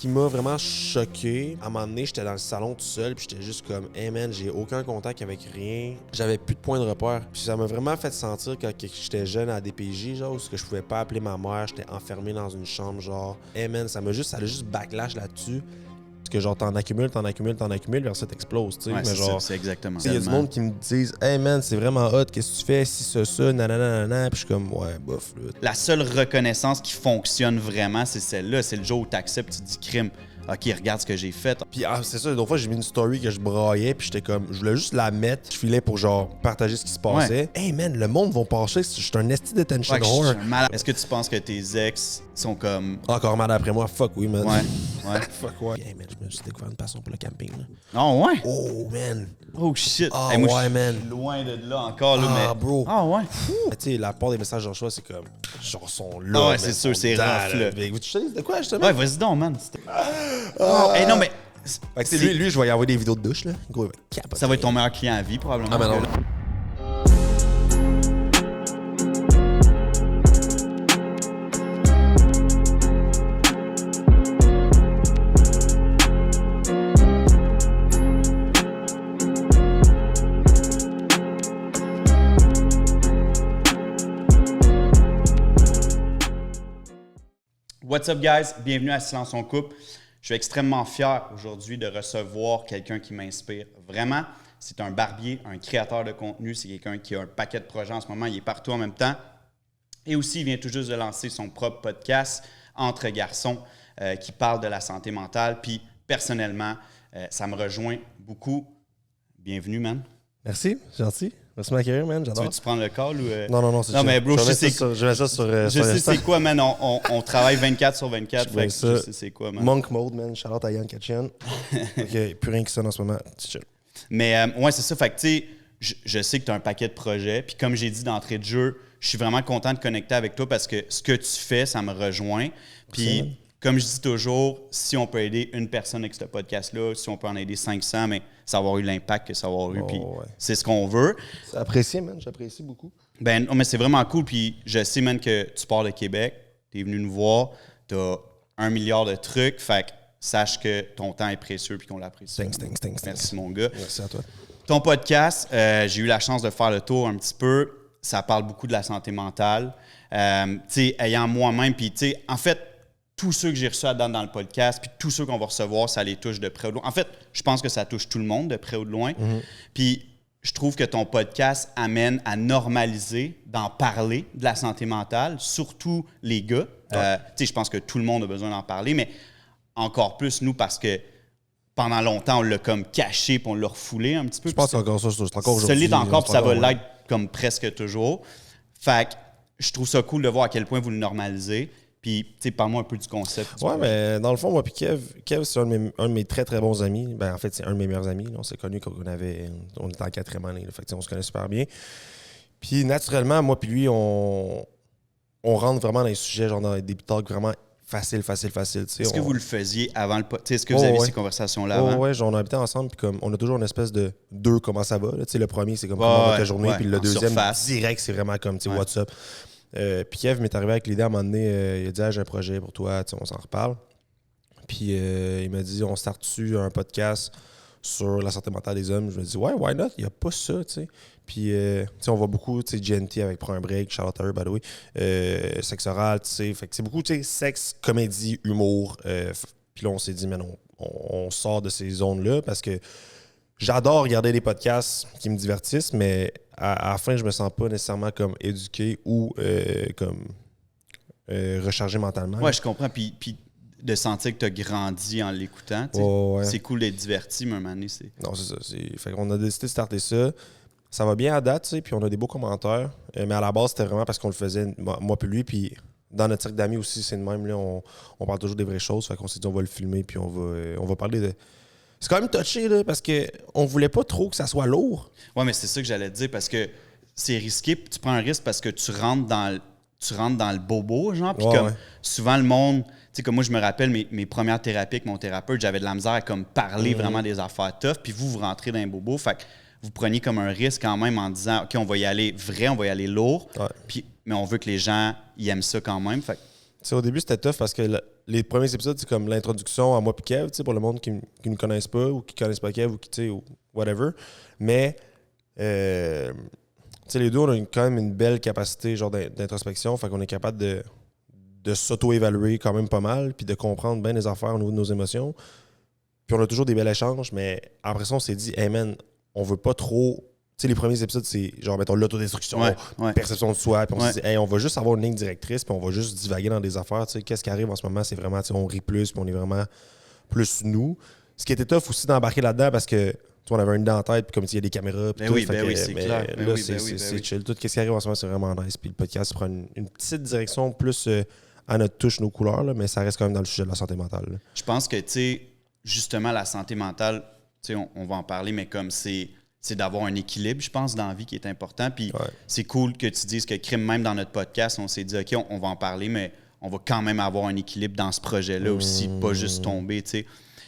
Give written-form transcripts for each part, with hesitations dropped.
qui m'a vraiment choqué, à un moment donné, j'étais dans le salon tout seul, puis j'étais juste comme, hey man, j'ai aucun contact avec rien. J'avais plus de point de repère. Puis ça m'a vraiment fait sentir quand j'étais jeune à DPJ, genre, où je pouvais pas appeler ma mère, j'étais enfermé dans une chambre, genre, hey man, ça a juste backlash là-dessus. Parce que genre, t'en accumules, vers ça t'explose, tu sais. Ouais, mais genre, c'est exactement. il y a du monde qui me disent, hey man, c'est vraiment hot, qu'est-ce que tu fais, si ça, nanana, puis je suis comme, ouais, bof, là. La seule reconnaissance qui fonctionne vraiment, c'est celle-là. C'est le jour où tu acceptes, tu dis crime. OK, regarde ce que j'ai fait. Puis c'est ça, d'autres fois, j'ai mis une story que je braillais, puis j'étais comme, je voulais juste la mettre, je filais pour genre partager ce qui se passait. Hey man, le monde va penser que je suis un esti d'attention Ouais, je whore. suis un malade. Est-ce que tu penses que tes ex sont comme... Encore mal après moi, fuck oui, man. Ouais. Fuck ouais. Hey man, je me suis découvert une passion pour le camping, là. Oh ouais? Oh man. Oh shit. Ah Hey, moi, ouais, man. Je suis loin de là encore, là, Ah, mais... bro. Ah ouais? Tu sais, la part des messages que je reçois, c'est comme, genre, sont là. Ah ouais, man, c'est sûr, sont c'est dedans, rough, là. Mais tu sais de quoi, justement? Ouais, vas-y donc, man. Oh, hey, non, mais... Fait que lui, je vais y envoyer des vidéos de douche, là. Gros, il va capoter. Ça va être ton meilleur client à vie, probablement. Ah, mais non. What's up, guys? Bienvenue à Silence on coupe. Je suis extrêmement fier aujourd'hui de recevoir quelqu'un qui m'inspire vraiment. C'est un barbier, un créateur de contenu. C'est quelqu'un qui a un paquet de projets en ce moment. Il est partout en même temps. Et aussi, il vient tout juste de lancer son propre podcast, Entre garçons, qui parle de la santé mentale. Puis, personnellement, ça me rejoint beaucoup. Bienvenue, man. Merci, gentil. Merci de m'accueillir, man, Tu j'adore. veux-tu prendre le call ou... Non, c'est Non, mais bro, je sais c'est quoi, man. On travaille 24 sur 24. Fait que je sais c'est quoi, man. Monk mode, man. Shout-out à Yann Katchen. OK, plus rien qui sonne en ce moment. C'est chill. Mais ouais, c'est ça. Fait que tu sais, je sais que tu as un paquet de projets. Puis comme j'ai dit d'entrée de jeu, je suis vraiment content de connecter avec toi parce que ce que tu fais, ça me rejoint. Puis comme je dis toujours, si on peut aider une personne avec ce podcast-là, si on peut en aider 500, mais ça va avoir eu l'impact que ça va avoir eu. Puis c'est ce qu'on veut. C'est apprécié, man. J'apprécie beaucoup. Ben, non, mais c'est vraiment cool. Puis je sais, man, que tu pars de Québec. Tu es venu nous voir. Tu as 1 milliard de trucs. Fait que sache que ton temps est précieux puis qu'on l'apprécie. Thanks. Merci, mon gars. Merci à toi. Ton podcast, j'ai eu la chance de faire le tour un petit peu. Ça parle beaucoup de la santé mentale. Tu sais, ayant moi-même, puis tu sais, en fait, tous ceux que j'ai reçus dans le podcast, puis tous ceux qu'on va recevoir, ça les touche de près ou de loin. En fait, je pense que ça touche tout le monde de près ou de loin. Puis je trouve que ton podcast amène à normaliser, d'en parler de la santé mentale, surtout les gars. Tu sais, je pense que tout le monde a besoin d'en parler, mais encore plus nous parce que pendant longtemps, on l'a comme caché puis on l'a refoulé un petit peu. Je pense encore ça, c'est encore aujourd'hui. Ça l'est encore, puis ça va l'être comme presque toujours. Fait que je trouve ça cool de voir à quel point vous le normalisez. Puis, tu sais, parle-moi un peu du concept. Ouais, mais dans le fond, moi puis Kev, c'est un de mes très, très bons amis. Ben, en fait, c'est un de mes meilleurs amis. On s'est connus quand on était en 4e année. Là. Fait que, on se connaît super bien. Puis, naturellement, moi puis lui, on rentre vraiment dans les sujets, genre dans des talks vraiment faciles. Est-ce que vous le faisiez avant le podcast? Est-ce que vous avez ces conversations-là avant? Ouais, genre, on a habité ensemble, puis comme on a toujours une espèce de deux, comment ça va. Là. Le premier, c'est comme comment va ta journée, puis le deuxième, direct, c'est vraiment comme, tu sais, what's up. Puis Kev m'est arrivé avec l'idée à un moment donné, il a dit j'ai un projet pour toi, on s'en reparle. Puis il m'a dit on start dessus un podcast sur la santé mentale des hommes. Je me dis ouais, why not? Il n'y a pas ça, tu sais. Puis on voit beaucoup, tu sais, GNT avec Prends un break, Charlotte by the way, sexe oral, tu sais. Fait que c'est beaucoup, tu sais, sexe, comédie, humour. Puis là, on s'est dit, mais non, on sort de ces zones-là parce que j'adore regarder des podcasts qui me divertissent, mais à la fin, je me sens pas nécessairement comme éduqué ou comme rechargé mentalement. Ouais, je comprends. Puis de sentir que tu as grandi en l'écoutant, c'est cool d'être diverti, mais à un moment donné, c'est... Non, c'est ça. Fait qu'on a décidé de starter ça. Ça va bien à date, tu sais, puis on a des beaux commentaires. Mais à la base, c'était vraiment parce qu'on le faisait, moi puis lui, puis dans notre cercle d'amis aussi, c'est le même. Là, on parle toujours des vraies choses. Fait qu'on s'est dit, on va le filmer, puis on va parler de... C'est quand même touché, là, parce qu'on voulait pas trop que ça soit lourd. Ouais, mais c'est ça que j'allais te dire, parce que c'est risqué, puis tu prends un risque parce que tu rentres dans le bobo, genre, puis souvent le monde, tu sais, comme moi, je me rappelle mes premières thérapies avec mon thérapeute, j'avais de la misère à comme parler vraiment des affaires tough, puis vous rentrez dans un bobo, fait que vous preniez comme un risque quand même en disant, OK, on va y aller vrai, on va y aller lourd, mais on veut que les gens ils aiment ça quand même, fait tu sais, au début, c'était tough parce que les premiers épisodes, c'est comme l'introduction à moi et Kev, pour le monde qui ne nous connaisse pas ou qui ne connaisse pas Kev ou whatever. Mais, les deux, on a quand même une belle capacité genre d'introspection. Fait qu'on est capable de s'auto-évaluer quand même pas mal puis de comprendre bien les affaires au niveau de nos émotions. Puis on a toujours des bels échanges, mais après ça, on s'est dit, hey man, on veut pas trop... Tu sais, les premiers épisodes, c'est genre, mettons, l'autodestruction, perception de soi. Puis on s'est dit, hey, on va juste avoir une ligne directrice, puis on va juste divaguer dans des affaires. Tu sais, qu'est-ce qui arrive en ce moment, c'est vraiment, on rit plus, puis on est vraiment plus nous. Ce qui était tough aussi d'embarquer là-dedans, parce que, on avait une idée en tête, puis comme il y a des caméras. Puis oui, c'est clair. Là, c'est chill. Tout ce qui arrive en ce moment, c'est vraiment nice. Puis le podcast prend une petite direction plus à notre touche, nos couleurs, là, mais ça reste quand même dans le sujet de la santé mentale. Là. Je pense que, tu sais, justement, la santé mentale, tu sais, on va en parler, mais comme c'est d'avoir un équilibre, je pense, dans la vie qui est important. Puis c'est cool que tu dises que crime, même dans notre podcast, on s'est dit, OK, on va en parler, mais on va quand même avoir un équilibre dans ce projet-là aussi, pas juste tomber, tu sais.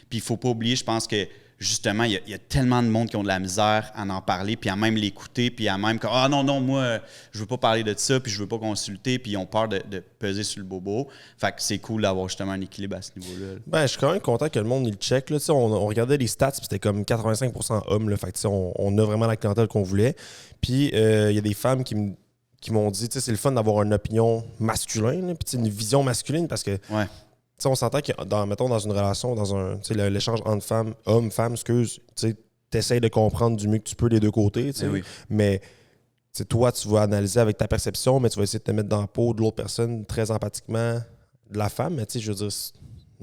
Puis il faut pas oublier, je pense que, justement, il y a tellement de monde qui ont de la misère à en parler, puis à même l'écouter, puis à même comme « Ah non, moi, je veux pas parler de ça, puis je veux pas consulter », puis ils ont peur de peser sur le bobo. Fait que c'est cool d'avoir justement un équilibre à ce niveau-là. Ben, je suis quand même content que le monde il le check. Là. On regardait les stats, puis c'était comme 85% hommes. Là. Fait que on a vraiment la clientèle qu'on voulait. Puis il y a des femmes qui m'ont dit, c'est le fun d'avoir une opinion masculine, puis une vision masculine, parce que... Ouais. T'sais, on s'entend que, mettons, dans une relation, dans l'échange entre femmes, hommes-femmes, tu essaies de comprendre du mieux que tu peux des deux côtés, mais toi, tu vas analyser avec ta perception, mais tu vas essayer de te mettre dans la peau de l'autre personne très empathiquement, de la femme, mais je veux dire,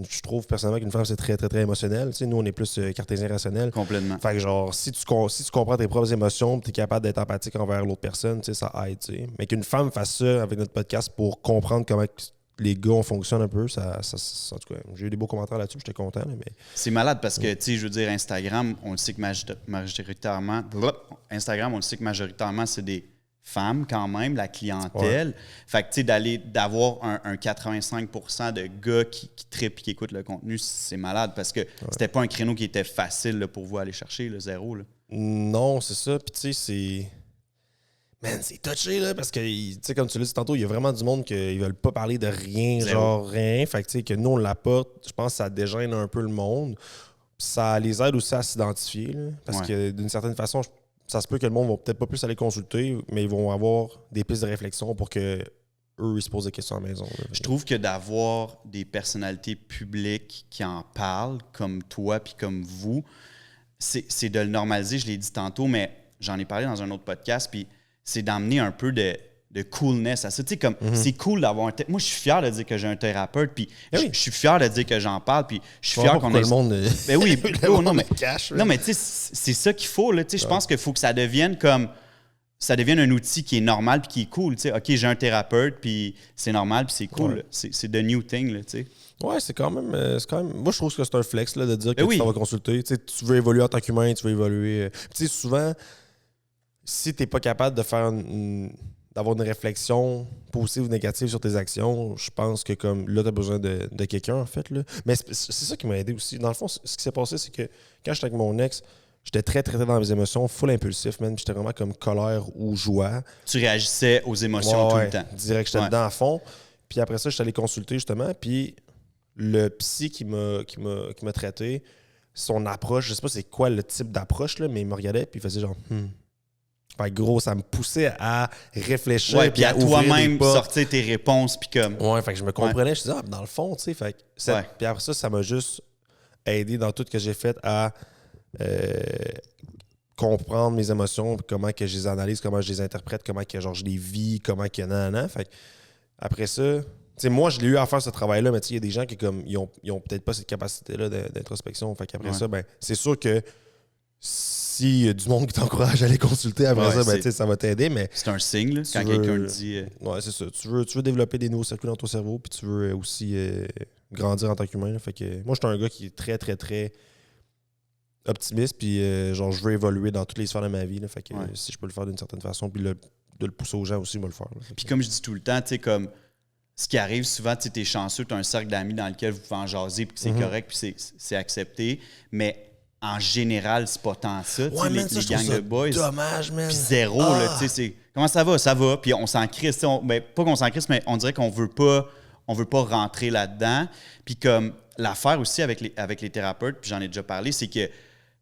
je trouve personnellement qu'une femme, c'est très, très, très émotionnel. Nous, on est plus cartésien rationnel. Complètement. Fait que genre, si tu comprends tes propres émotions, tu es capable d'être empathique envers l'autre personne, ça aide, Mais qu'une femme fasse ça avec notre podcast pour comprendre comment les gars, on fonctionne un peu. En tout cas, j'ai eu des beaux commentaires là-dessus, j'étais content. Là, mais... C'est malade parce que, je veux dire, Instagram, on le sait que majoritairement, c'est des femmes quand même, la clientèle. Ouais. Fait que, d'avoir un 85% de gars qui trippent et qui écoutent le contenu, c'est malade parce que c'était pas un créneau qui était facile là, pour vous aller chercher, le zéro. Là. Non, c'est ça. Puis, tu sais, c'est... Man, c'est touché, là, parce que, tu sais, comme tu l'as dit tantôt, il y a vraiment du monde qui ne veulent pas parler de rien, genre rien. Fait que, tu sais, que nous, on l'apporte, je pense que ça dégêne un peu le monde. Ça les aide aussi à s'identifier, là, parce que, d'une certaine façon, ça se peut que le monde va peut-être pas plus aller consulter, mais ils vont avoir des pistes de réflexion pour que eux, ils se posent des questions à la maison. Là. Je trouve que d'avoir des personnalités publiques qui en parlent, comme toi puis comme vous, c'est de le normaliser. Je l'ai dit tantôt, mais j'en ai parlé dans un autre podcast, puis c'est d'amener un peu de coolness à ça. Tu sais, comme, c'est cool d'avoir un... Moi, je suis fier de dire que j'ai un thérapeute, puis je suis fier de dire que j'en parle, puis je suis fier qu'on ait... le monde... Ben oui, non, mais cache. Non, mais tu sais, c'est ça qu'il faut, là. Tu sais, je pense qu'il faut que ça devienne comme... Ça devienne un outil qui est normal puis qui est cool, tu sais. OK, j'ai un thérapeute, puis c'est normal, puis c'est cool. C'est the new thing, là, tu sais. Ouais, c'est quand même... Moi, je trouve que c'est un flex, là, de dire que tu t'en vas consulter. Tu sais, tu veux évoluer en tant qu'humain, tu veux évoluer... Tu sais, souvent... Si tu n'es pas capable de faire d'avoir une réflexion positive ou négative sur tes actions, je pense que comme là, tu as besoin de quelqu'un, en fait. Là. Mais c'est ça qui m'a aidé aussi. Dans le fond, ce qui s'est passé, c'est que quand j'étais avec mon ex, j'étais très traité dans mes émotions, full impulsif, man. J'étais vraiment comme colère ou joie. Tu réagissais aux émotions tout le temps. Direct, j'étais dedans à fond. Puis après ça, je suis allé consulter, justement. Puis le psy qui m'a traité, son approche, je sais pas c'est quoi le type d'approche, là, mais il me regardait puis il faisait genre Fait que gros, ça me poussait à réfléchir. Ouais, puis à toi-même sortir tes réponses. Puis comme... Ouais, fait que je me comprenais. Je disais, dans le fond, tu sais. Fait que puis après ça m'a juste aidé dans tout ce que j'ai fait à comprendre mes émotions, comment que je les analyse, comment je les interprète, comment que genre je les vis, comment que nanana. Fait que après ça, tu sais, moi, je l'ai eu à faire ce travail-là, mais tu sais, il y a des gens qui comme ils ont peut-être pas cette capacité-là d'introspection. Fait qu'après ça, ben c'est sûr que s'il y a du monde qui t'encourage à aller consulter après ça, ben, ça va t'aider. Mais c'est un signe là, quand quelqu'un dit. Ouais, c'est ça. Tu veux développer des nouveaux circuits dans ton cerveau, puis tu veux aussi grandir en tant qu'humain. Là. Fait que moi, je suis un gars qui est très, très, très optimiste, puis genre, je veux évoluer dans toutes les sphères de ma vie. Là. Fait que si je peux le faire d'une certaine façon, puis de le pousser aux gens aussi, je vais le faire. Puis comme je dis tout le temps, tu sais, comme ce qui arrive souvent, tu es chanceux, tu as un cercle d'amis dans lequel vous pouvez en jaser, puis c'est correct, puis c'est accepté. Mais en général, c'est pas tant ça. Ouais, man, les gangs de boys. Dommage, man. Puis zéro, là, tu sais, c'est... Comment ça va? Ça va. Puis on s'en crisse. Ben, pas qu'on s'en crisse, mais on dirait qu'on veut pas on veut pas rentrer là-dedans. Puis comme l'affaire aussi avec les thérapeutes, puis j'en ai déjà parlé, c'est que, tu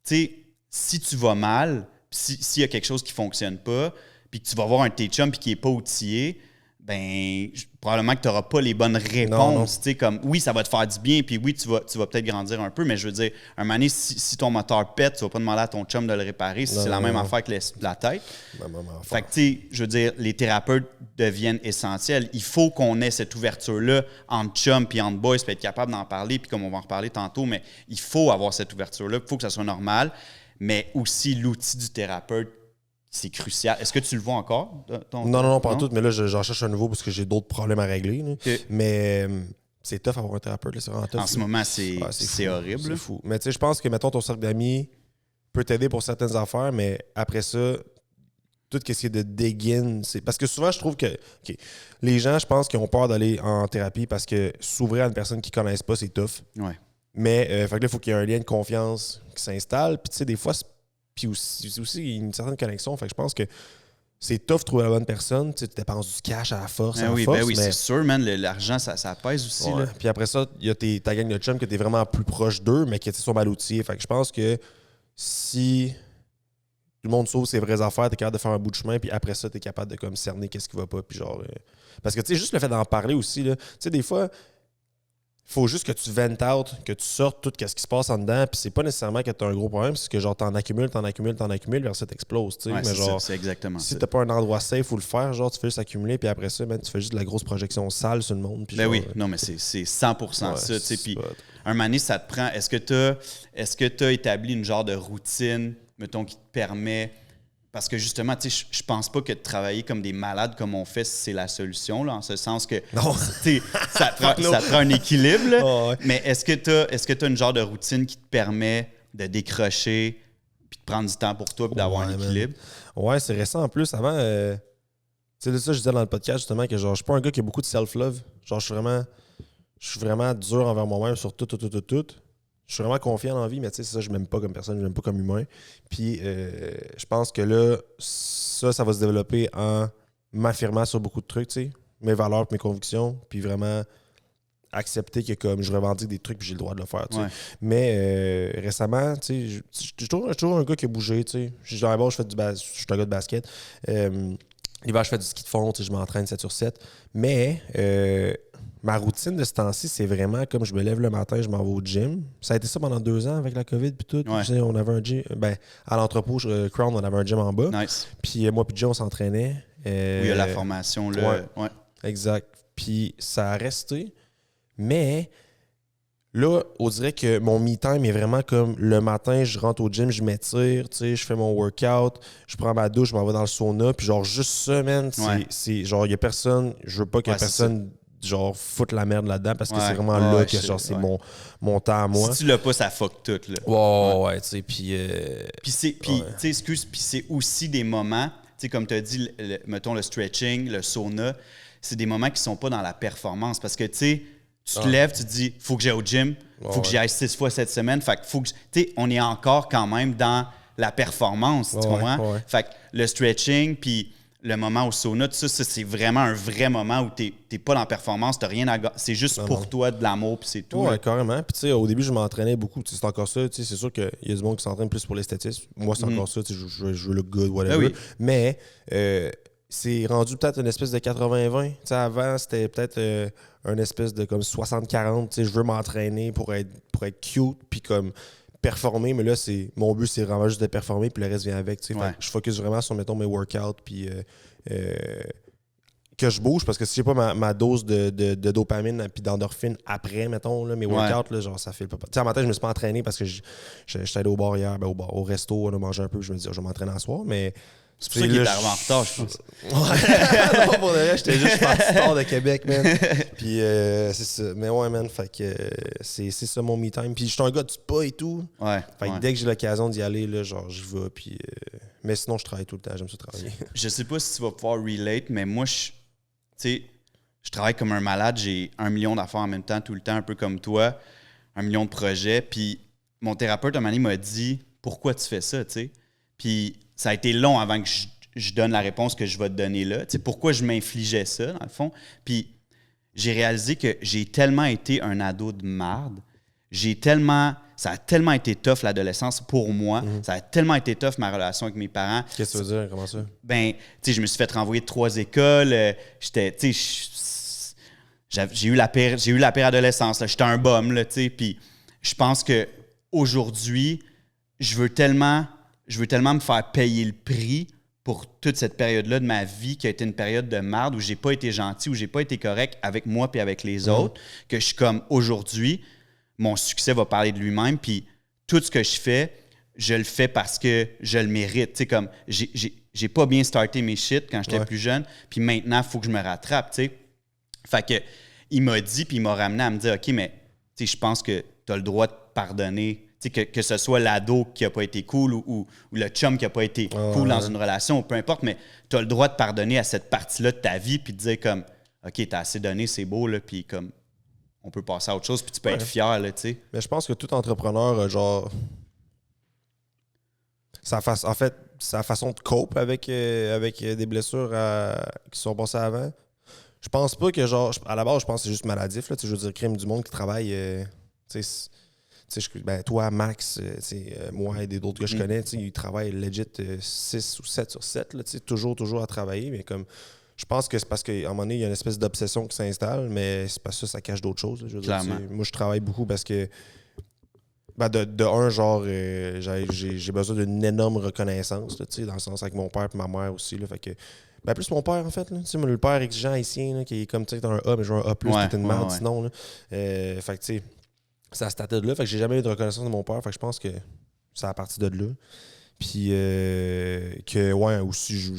sais, si tu vas mal, s'il y a quelque chose qui fonctionne pas, puis que tu vas voir un de tes chums puis qui est pas outillé, ben probablement que tu n'auras pas les bonnes réponses. Comme, oui, ça va te faire du bien, puis oui, tu vas peut-être grandir un peu, mais je veux dire, un moment donné, si ton moteur pète, tu vas pas demander à ton chum de le réparer si c'est la même affaire que la tête. Fait que, tu sais, je veux dire, les thérapeutes deviennent essentiels. Il faut qu'on ait cette ouverture-là entre chum et entre boys, puis être capable d'en parler, puis comme on va en reparler tantôt, mais il faut avoir cette ouverture-là, il faut que ça soit normal, mais aussi l'outil du thérapeute, c'est crucial. Est-ce que tu le vois encore? Non, pas tout, mais là, j'en cherche un nouveau parce que j'ai d'autres problèmes à régler. Okay. Mais c'est tough avoir un thérapeute, là, c'est vraiment tough. En ce moment, c'est horrible. C'est fou. Mais tu sais, je pense que, mettons, ton cercle d'amis peut t'aider pour certaines affaires, mais après ça, tout ce qui est de dig-in, c'est... Parce que souvent, je trouve que les gens, je pense, qui ont peur d'aller en thérapie parce que s'ouvrir à une personne qu'ils ne connaissent pas, c'est tough. Ouais. Mais fait que là, il faut qu'il y ait un lien de confiance qui s'installe. Puis tu sais, des fois, puis c'est aussi une certaine connexion. Fait que je pense que c'est tough de trouver la bonne personne. Tu dépenses du cash à la force. Oui, c'est sûr, man. L'argent, ça pèse aussi. Ouais. Là. Puis après ça, il y a ta gang de chums que tu es vraiment plus proche d'eux, mais qui sont mal outillés. Fait que je pense que si tout le monde sauve ses vraies affaires, tu es capable de faire un bout de chemin, puis après ça, tu es capable de comme cerner qu'est-ce qui va pas. Puis genre, parce que tu sais, juste le fait d'en parler aussi, tu sais, des fois, il faut juste que tu vent out, que tu sortes tout ce qui se passe en dedans, puis c'est pas nécessairement que tu as un gros problème, c'est que genre t'en accumules, vers ça t'explose, tu sais. Ouais, mais genre, c'est exactement si t'as pas un endroit safe où le faire, genre tu fais juste accumuler, puis après ça, tu fais juste de la grosse projection sale sur le monde. Puis oui, non, mais c'est 100% ça, tu sais. Puis un moment donné, ça te prend. Est-ce que t'as établi une genre de routine, mettons, qui te permet. Parce que justement, tu sais, je pense pas que de travailler comme des malades comme on fait, c'est la solution, là, en ce sens que ça prend un équilibre. Là, ouais. Mais est-ce que tu as une genre de routine qui te permet de décrocher puis de prendre du temps pour toi et d'avoir un équilibre? Ouais, c'est récent en plus. Avant, tu sais, de ça, je disais dans le podcast justement que genre, je suis pas un gars qui a beaucoup de self-love. Genre, je suis vraiment dur envers moi-même sur tout. Je suis vraiment confiant dans la vie, mais tu sais, c'est ça, je m'aime pas comme personne, je m'aime pas comme humain. Puis je pense que là, ça va se développer en m'affirmant sur beaucoup de trucs, tu sais, mes valeurs, mes convictions, puis vraiment accepter que comme je revendique des trucs, puis j'ai le droit de le faire, tu sais. Ouais. Mais récemment, tu sais, je suis toujours un gars qui a bougé, tu sais. Je suis un gars de basket. L'hiver, je fais du ski de fond, tu sais, je m'entraîne 7 sur 7. Mais ma routine de ce temps-ci, c'est vraiment comme je me lève le matin, je m'en vais au gym. Ça a été ça pendant 2 ans avec la COVID puis tout. Ouais. Tu sais, on avait un gym. À l'entrepôt, Crown, on avait un gym en bas. Nice. Puis moi puis Joe, on s'entraînait. Oui, il y a la formation là. Ouais. Exact. Puis ça a resté. Mais là, on dirait que mon me-time est vraiment comme le matin, je rentre au gym, je m'étire, tu sais, je fais mon workout, je prends ma douche, je m'en vais dans le sauna. Puis genre, juste ça, man, c'est genre, il y a personne, je veux pas que personne genre foute la merde là-dedans parce que c'est vraiment là que genre c'est mon temps à moi. Si tu l'as pas, ça fuck tout là. Ouais, tu sais, puis tu sais, excuse, puis c'est aussi des moments, tu sais, comme tu as dit, mettons le stretching, le sauna, c'est des moments qui sont pas dans la performance parce que tu sais, tu te lèves, tu te dis faut que j'aille au gym, faut que j'y aille 6 fois cette semaine, fait que faut que tu sais, on est encore quand même dans la performance, tu comprends? Ouais. Fait que le stretching puis le moment au sauna, tout ça, c'est vraiment un vrai moment où t'es pas dans la performance, t'as rien à... C'est juste pour toi de l'amour, puis c'est tout. Ouais, carrément. Puis tu sais, au début, je m'entraînais beaucoup. C'est encore ça. C'est sûr qu'il y a du monde qui s'entraîne plus pour l'esthétisme. Moi, c'est encore ça. Je veux le good, whatever. Oui. Mais c'est rendu peut-être une espèce de 80-20. Avant, c'était peut-être une espèce de comme 60-40. Je veux m'entraîner pour être cute, puis comme... performer, mais là, mon but, c'est vraiment juste de performer, puis le reste vient avec. Fait je focus vraiment sur, mettons, mes workouts, puis que je bouge, parce que si j'ai pas ma dose de dopamine puis d'endorphine après, mettons, là, mes workouts, là, genre, ça fait pas... Tu sais, un matin, je me suis pas entraîné parce que j'étais allé au bar hier, au resto, on a mangé un peu, je me dis, je vais m'entraîner un soir, mais... C'est pour ça qu'il est arrivé en retard, je pense. Ouais, non, pour de vrai, j'étais juste parti tard de Québec, man. Puis c'est ça. Mais ouais, man, fait que c'est ça mon me time. Puis je suis un gars de spa et tout. Ouais. Fait que dès que j'ai l'occasion d'y aller, là, genre, j'y vais. Puis, mais sinon, je travaille tout le temps. J'aime ça travailler. Je sais pas si tu vas pouvoir relate, mais moi, tu sais, je travaille comme un malade. J'ai 1 million d'affaires en même temps, tout le temps, un peu comme toi. 1 million de projets. Puis mon thérapeute, un moment donné, m'a dit « Pourquoi tu fais ça? » tu sais. Puis ça a été long avant que je donne la réponse que je vais te donner là. Tu sais, pourquoi je m'infligeais ça, dans le fond. Puis j'ai réalisé que j'ai tellement été un ado de marde. Ça a tellement été tough l'adolescence pour moi. Ça a tellement été tough ma relation avec mes parents. Qu'est-ce que tu veux dire? Comment ça? Ben, tu sais, je me suis fait renvoyer de 3 écoles. J'ai eu la pire adolescence. Là. J'étais un bum, là, tu sais. Puis je pense que aujourd'hui, je veux tellement me faire payer le prix pour toute cette période-là de ma vie qui a été une période de merde où j'ai pas été gentil, où j'ai pas été correct avec moi puis avec les autres, que je suis comme aujourd'hui, mon succès va parler de lui-même, puis tout ce que je fais, je le fais parce que je le mérite. Tu sais, comme, j'ai pas bien starté mes shit quand j'étais plus jeune, puis maintenant, il faut que je me rattrape, tu sais. Fait que, il m'a dit, puis il m'a ramené à me dire, OK, mais, tu sais, je pense que tu as le droit de pardonner, tu sais, que ce soit l'ado qui a pas été cool ou le chum qui a pas été cool dans une relation, peu importe, mais tu as le droit de pardonner à cette partie-là de ta vie, puis de dire comme, OK, t'as assez donné, c'est beau, là, puis comme, on peut passer à autre chose, puis tu peux être fier, là, tu sais. Mais je pense que tout entrepreneur, genre, sa façon de cope avec des blessures qui sont passées avant. Je pense pas que, genre, à la base, je pense que c'est juste maladif, là, tu sais, je veux dire, crime du monde qui travaille, tu sais, ben, toi, Max, moi et d'autres que je connais, ils travaillent legit 6 ou 7 sur 7, là, toujours à travailler, mais comme... Je pense que c'est parce qu'à un moment donné, il y a une espèce d'obsession qui s'installe, mais c'est parce que ça cache d'autres choses. Je veux dire, moi, je travaille beaucoup parce que, ben de un, genre, j'ai besoin d'une énorme reconnaissance, là, dans le sens avec mon père et ma mère aussi. Là, fait que, ben plus mon père, en fait. Là, le père exigeant haïtien, là, qui est comme, tu sais, t'as un A, mais je veux un A+, t'es une merde sinon. Là. Fait que, tu sais, ça se tâtait de là. Fait que j'ai jamais eu de reconnaissance de mon père. Fait que je pense que c'est à partir de là. Puis, que, ouais, aussi,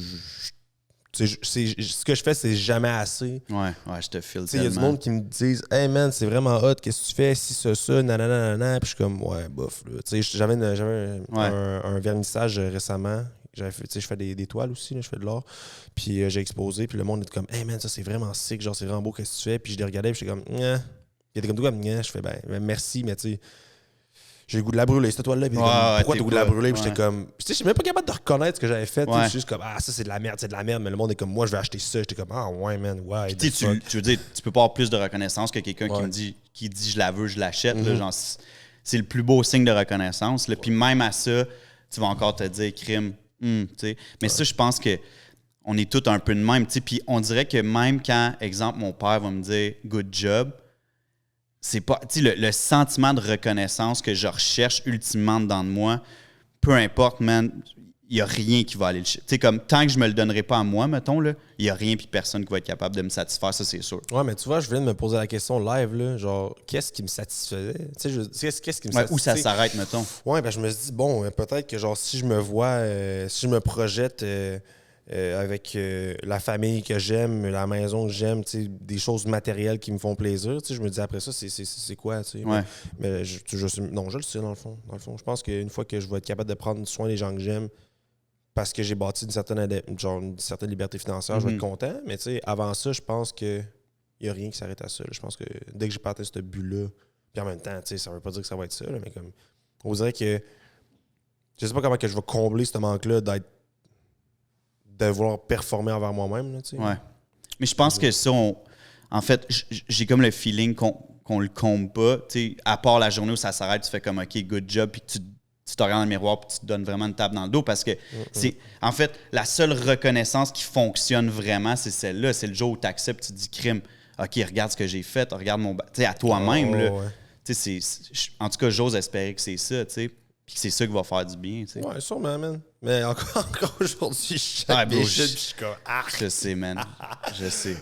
ce que je fais, c'est jamais assez. Ouais, je te file tellement. Il y a du monde qui me disent « Hey man, c'est vraiment hot, qu'est-ce que tu fais? Si ça, nanana. » Puis je suis comme « Ouais, bof. » J'avais un vernissage récemment. Je fais des toiles aussi, là, je fais de l'art. Puis j'ai exposé, puis le monde était comme « Hey man, ça c'est vraiment sick, genre c'est vraiment beau, qu'est-ce que tu fais? » Puis je les regardais, puis j'étais comme « Nya. » Il était comme « Nya. » Je fais « Ben, merci, mais tu sais. » J'ai le goût de la brûler, cette toile-là. Puis pourquoi t'as le goût de la brûler? Puis j'étais comme. Tu sais, je suis même pas capable de reconnaître ce que j'avais fait. Je suis juste comme, ça, c'est de la merde, c'est de la merde. Mais le monde est comme, moi, je vais acheter ça. J'étais comme, ouais, man, ouais. Puis tu veux dire, tu peux pas avoir plus de reconnaissance que quelqu'un qui dit, je la veux, je l'achète. Genre, c'est le plus beau signe de reconnaissance. Là. Puis même à ça, tu vas encore te dire, crime. Tu sais. Mais ça, je pense que on est tous un peu de même. Puis on dirait que même quand, exemple, mon père va me dire, good job. C'est pas, tu sais, le sentiment de reconnaissance que je recherche ultimement dedans de moi, peu importe, man, il n'y a rien qui va aller le chercher. Tu sais, comme tant que je me le donnerai pas à moi, mettons, là, il n'y a rien puis personne qui va être capable de me satisfaire, ça, c'est sûr. Ouais, mais tu vois, je viens de me poser la question live, là, genre, qu'est-ce qui me satisfaisait? Tu sais, qu'est-ce qui me satisfaisait? Où ça s'arrête, mettons? Ouais, ben je me suis dit, bon, peut-être que, genre, si je me vois, si je me projette avec la famille que j'aime, la maison que j'aime, des choses matérielles qui me font plaisir. Je me dis après ça, c'est quoi? Ouais. Mais je le sais dans le fond. Je pense qu'une fois que je vais être capable de prendre soin des gens que j'aime, parce que j'ai bâti une certaine liberté financière, je vais être content. Mais avant ça, je pense qu'il n'y a rien qui s'arrête à ça. Là. Je pense que dès que j'ai parti ce but-là, puis en même temps, ça ne veut pas dire que ça va être ça, là, mais comme on dirait que je sais pas comment que je vais combler ce manque-là de vouloir performer envers moi-même. Là, ouais. Mais je pense que ça, en fait, j'ai comme le feeling qu'on le comble pas. À part la journée où ça s'arrête, tu fais comme OK, good job, puis tu te regardes dans le miroir puis tu te donnes vraiment une tape dans le dos parce que c'est en fait la seule reconnaissance qui fonctionne vraiment, c'est celle-là. C'est le jour où tu acceptes, tu te dis crime. OK, regarde ce que j'ai fait, regarde mon. Tu sais, à toi-même. Là, en tout cas, j'ose espérer que c'est ça, tu sais. Puis c'est ça qui va faire du bien, tu sais. Ouais, sûrement, man. Mais encore aujourd'hui, je suis comme je sais, man. Je sais.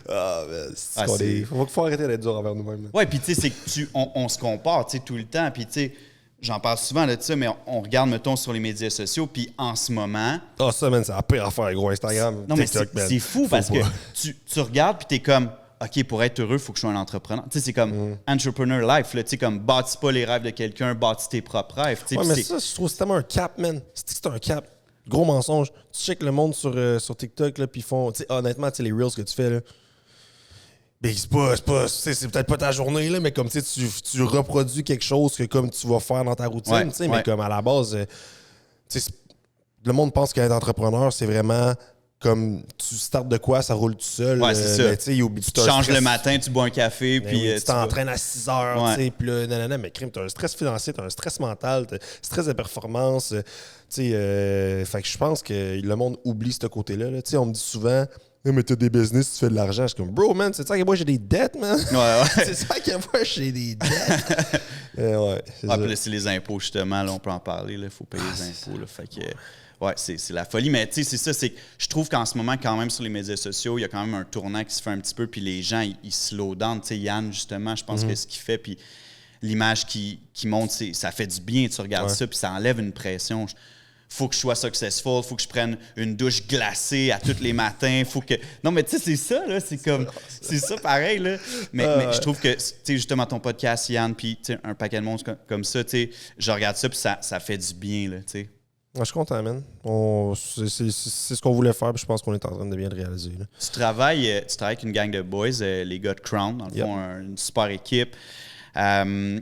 Faut arrêter d'être dur envers nous-mêmes. Ouais, puis tu sais, c'est que on se compare, tu sais, tout le temps. Puis tu sais, j'en parle souvent de ça, mais on regarde, mettons, sur les médias sociaux, puis en ce moment... ça, man, c'est la pire affaire, gros, Instagram, non, TikTok, mais c'est fou parce que tu regardes, puis t'es comme... OK, pour être heureux, il faut que je sois un entrepreneur. Tu sais, c'est comme entrepreneur life, là. Tu sais, comme bâtis pas les rêves de quelqu'un, bâtis tes propres rêves. Ouais, mais ça, je trouve que c'est tellement un cap, man. C'est un cap. Gros mensonge. Tu checkes le monde sur TikTok, là, puis ils font... Tu sais, honnêtement, tu sais, les reels que tu fais, là... Ben, c'est peut-être pas ta journée, là, mais comme tu reproduis quelque chose que comme tu vas faire dans ta routine, mais comme à la base, le monde pense qu'être entrepreneur, c'est vraiment comme tu startes de quoi, ça roule tout seul. Ouais, c'est ça. Tu changes le matin, tu bois un café, puis tu t'entraînes à 6 heures, puis là, nanana, mais crime, t'as un stress financier, t'as un stress mental, t'as un stress de performance. Fait que je pense que le monde oublie ce côté-là. Là. On me dit souvent, mais t'as des business, tu fais de l'argent. Je suis comme, bro, man, c'est ça que moi j'ai des dettes, man. C'est ça que moi j'ai des dettes. Puis là, c'est les impôts, justement, là, on peut en parler. Il faut payer les impôts. Là, fait que, c'est la folie. Mais tu sais, c'est ça, c'est que je trouve qu'en ce moment, quand même, sur les médias sociaux, il y a quand même un tournant qui se fait un petit peu, puis les gens, ils slow down. Tu sais, Yann, justement, je pense que ce qu'il fait, puis l'image qui monte, ça fait du bien. Tu regardes ça, puis ça enlève une pression. Faut que je sois successful, faut que je prenne une douche glacée à tous les matins, faut que... Non, mais tu sais, c'est ça, là, c'est comme... C'est ça, pareil, là. Mais je trouve que, tu sais, justement, ton podcast, Yann, puis un paquet de monde comme ça, tu sais, je regarde ça, puis ça fait du bien, là, tu sais. Je suis content, man. C'est ce qu'on voulait faire, puis je pense qu'on est en train de bien le réaliser. Là. Tu travailles avec une gang de boys, les gars de Crown, dans le fond, une super équipe. Dans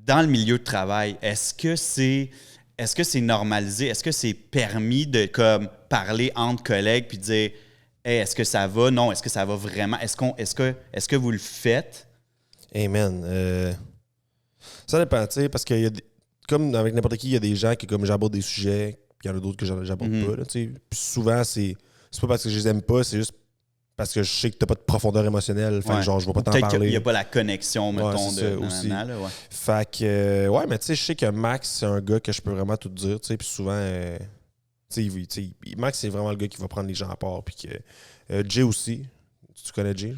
le milieu de travail, est-ce que c'est normalisé? Est-ce que c'est permis de comme parler entre collègues puis dire hey, est-ce que ça va? Non, est-ce que ça va vraiment? Est-ce que vous le faites? Hey man, ça dépend, tu sais, parce que comme avec n'importe qui, il y a des gens qui comme j'aborde des sujets, puis il y en a d'autres que j'aborde pas. Là, puis souvent, c'est pas parce que je les aime pas, c'est juste parce que je sais que t'as pas de profondeur émotionnelle. Fait que genre, je vais pas t'en parler. Peut-être qu'il n'y a pas la connexion, mettons, de aussi. Fait que, mais tu sais, je sais que Max, c'est un gars que je peux vraiment tout dire, tu sais, puis souvent, Max, c'est vraiment le gars qui va prendre les gens à part, puis que Jay aussi, tu connais Jay?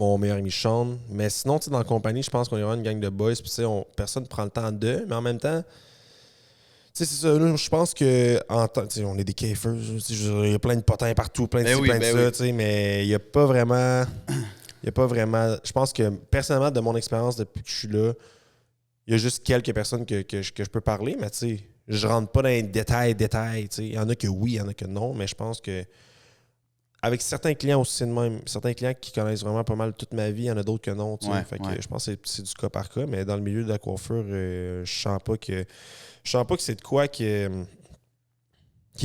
Mon meilleur ami Sean, mais sinon, tu sais, dans la compagnie, je pense qu'on y aura une gang de boys, puis tu sais, personne ne prend le temps d'eux, mais en même temps, tu sais, c'est ça, là, je pense que on est des cafers, il y a plein de potins partout, plein de ça, tu sais, mais il n'y a pas vraiment... Je pense que, personnellement, de mon expérience depuis que je suis là, il y a juste quelques personnes que je peux parler, mais tu sais, je rentre pas dans les détails, tu sais. Il y en a que oui, il y en a que non, mais je pense que avec certains clients aussi, c'est de même. Certains clients qui connaissent vraiment pas mal toute ma vie, il y en a d'autres que non, tu sais. Fait que je pense que c'est du cas par cas, mais dans le milieu de la coiffure, je sens pas que c'est de quoi qui est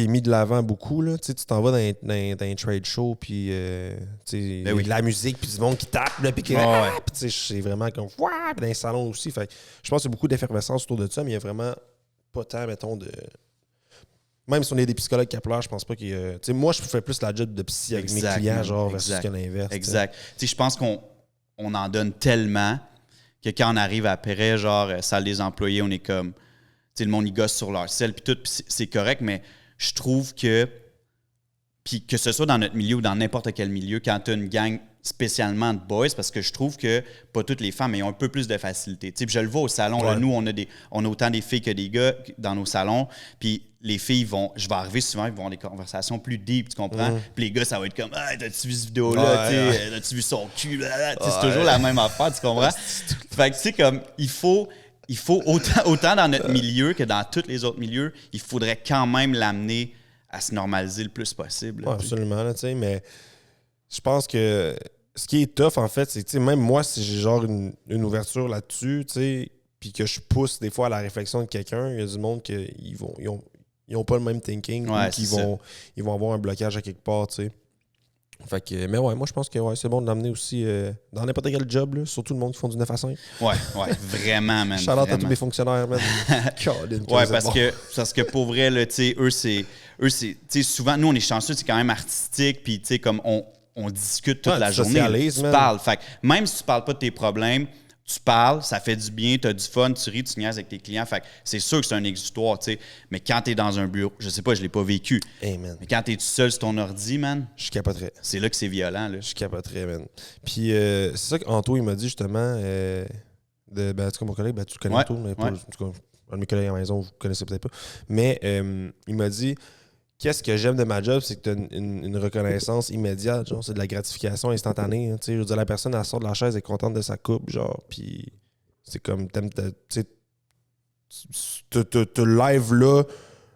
mis de l'avant beaucoup. Là. Tu t'en vas dans un trade show, puis de la musique, puis du monde qui tape, puis c'est vraiment comme puis dans les salons aussi. Fait que je pense qu'il y a beaucoup d'effervescence autour de ça, mais il y a vraiment pas tant, mettons, de... Même si on est des psychologues qui pleurent, je pense pas qu'il y a... moi, je fais plus la job de psy avec mes clients, genre, versus que l'inverse. Exact. Je pense qu'on en donne tellement que quand on arrive après, genre, salle des employés, on est comme... le monde, ils gosse sur leur selle, puis tout, puis c'est correct, mais je trouve que... Puis que ce soit dans notre milieu ou dans n'importe quel milieu, quand tu as une gang spécialement de boys, parce que je trouve que pas toutes les femmes, mais ils ont un peu plus de facilité. Je le vois au salon, là, nous, on a autant des filles que des gars dans nos salons, puis les filles je vais arriver souvent, ils vont avoir des conversations plus deep, tu comprends? Puis les gars, ça va être comme « Ah, t'as-tu vu cette vidéo-là? T'as-tu vu son cul? » C'est toujours la même affaire, tu comprends? Fait que tu sais, comme, il faut autant dans notre milieu que dans tous les autres milieux, il faudrait quand même l'amener à se normaliser le plus possible. Oui, absolument, là, mais je pense que ce qui est tough, en fait, c'est que même moi, si j'ai genre une ouverture là-dessus, puis que je pousse des fois à la réflexion de quelqu'un, il y a du monde qui ils ont pas le même thinking, ou qu'ils ils vont avoir un blocage à quelque part, tu sais. Fait que, mais ouais, moi je pense que c'est bon de l'amener aussi dans n'importe quel job, là, surtout le monde qui font du 9 à 5. Ouais, vraiment, man. Shout-out à tous mes fonctionnaires, man. parce que pour vrai, là, eux, c'est souvent, nous, on est chanceux, c'est quand même artistique, puis comme on discute toute la journée. Tu parles. Fait que même si tu parles pas de tes problèmes, tu parles, ça fait du bien, tu as du fun, tu ris, tu niaises avec tes clients. Fait que c'est sûr que c'est un exutoire, tu sais. Mais quand tu es dans un bureau, je sais pas, je l'ai pas vécu. Hey, man. Mais quand tu es tout seul sur ton ordi, man, je capoterais. C'est là que c'est violent, là. Je capoterais, man. Puis c'est ça qu'Anto, il m'a dit justement, tu sais, mon collègue, tu le connais Anto, mais pas, en tout cas, un de mes collègues à la maison, vous ne connaissez peut-être pas. Mais il m'a dit, qu'est-ce que j'aime de ma job, c'est que tu as une reconnaissance immédiate, genre, c'est de la gratification instantanée. Hein, je veux dire, la personne, elle sort de la chaise, elle est contente de sa coupe, genre, puis c'est comme, tu live là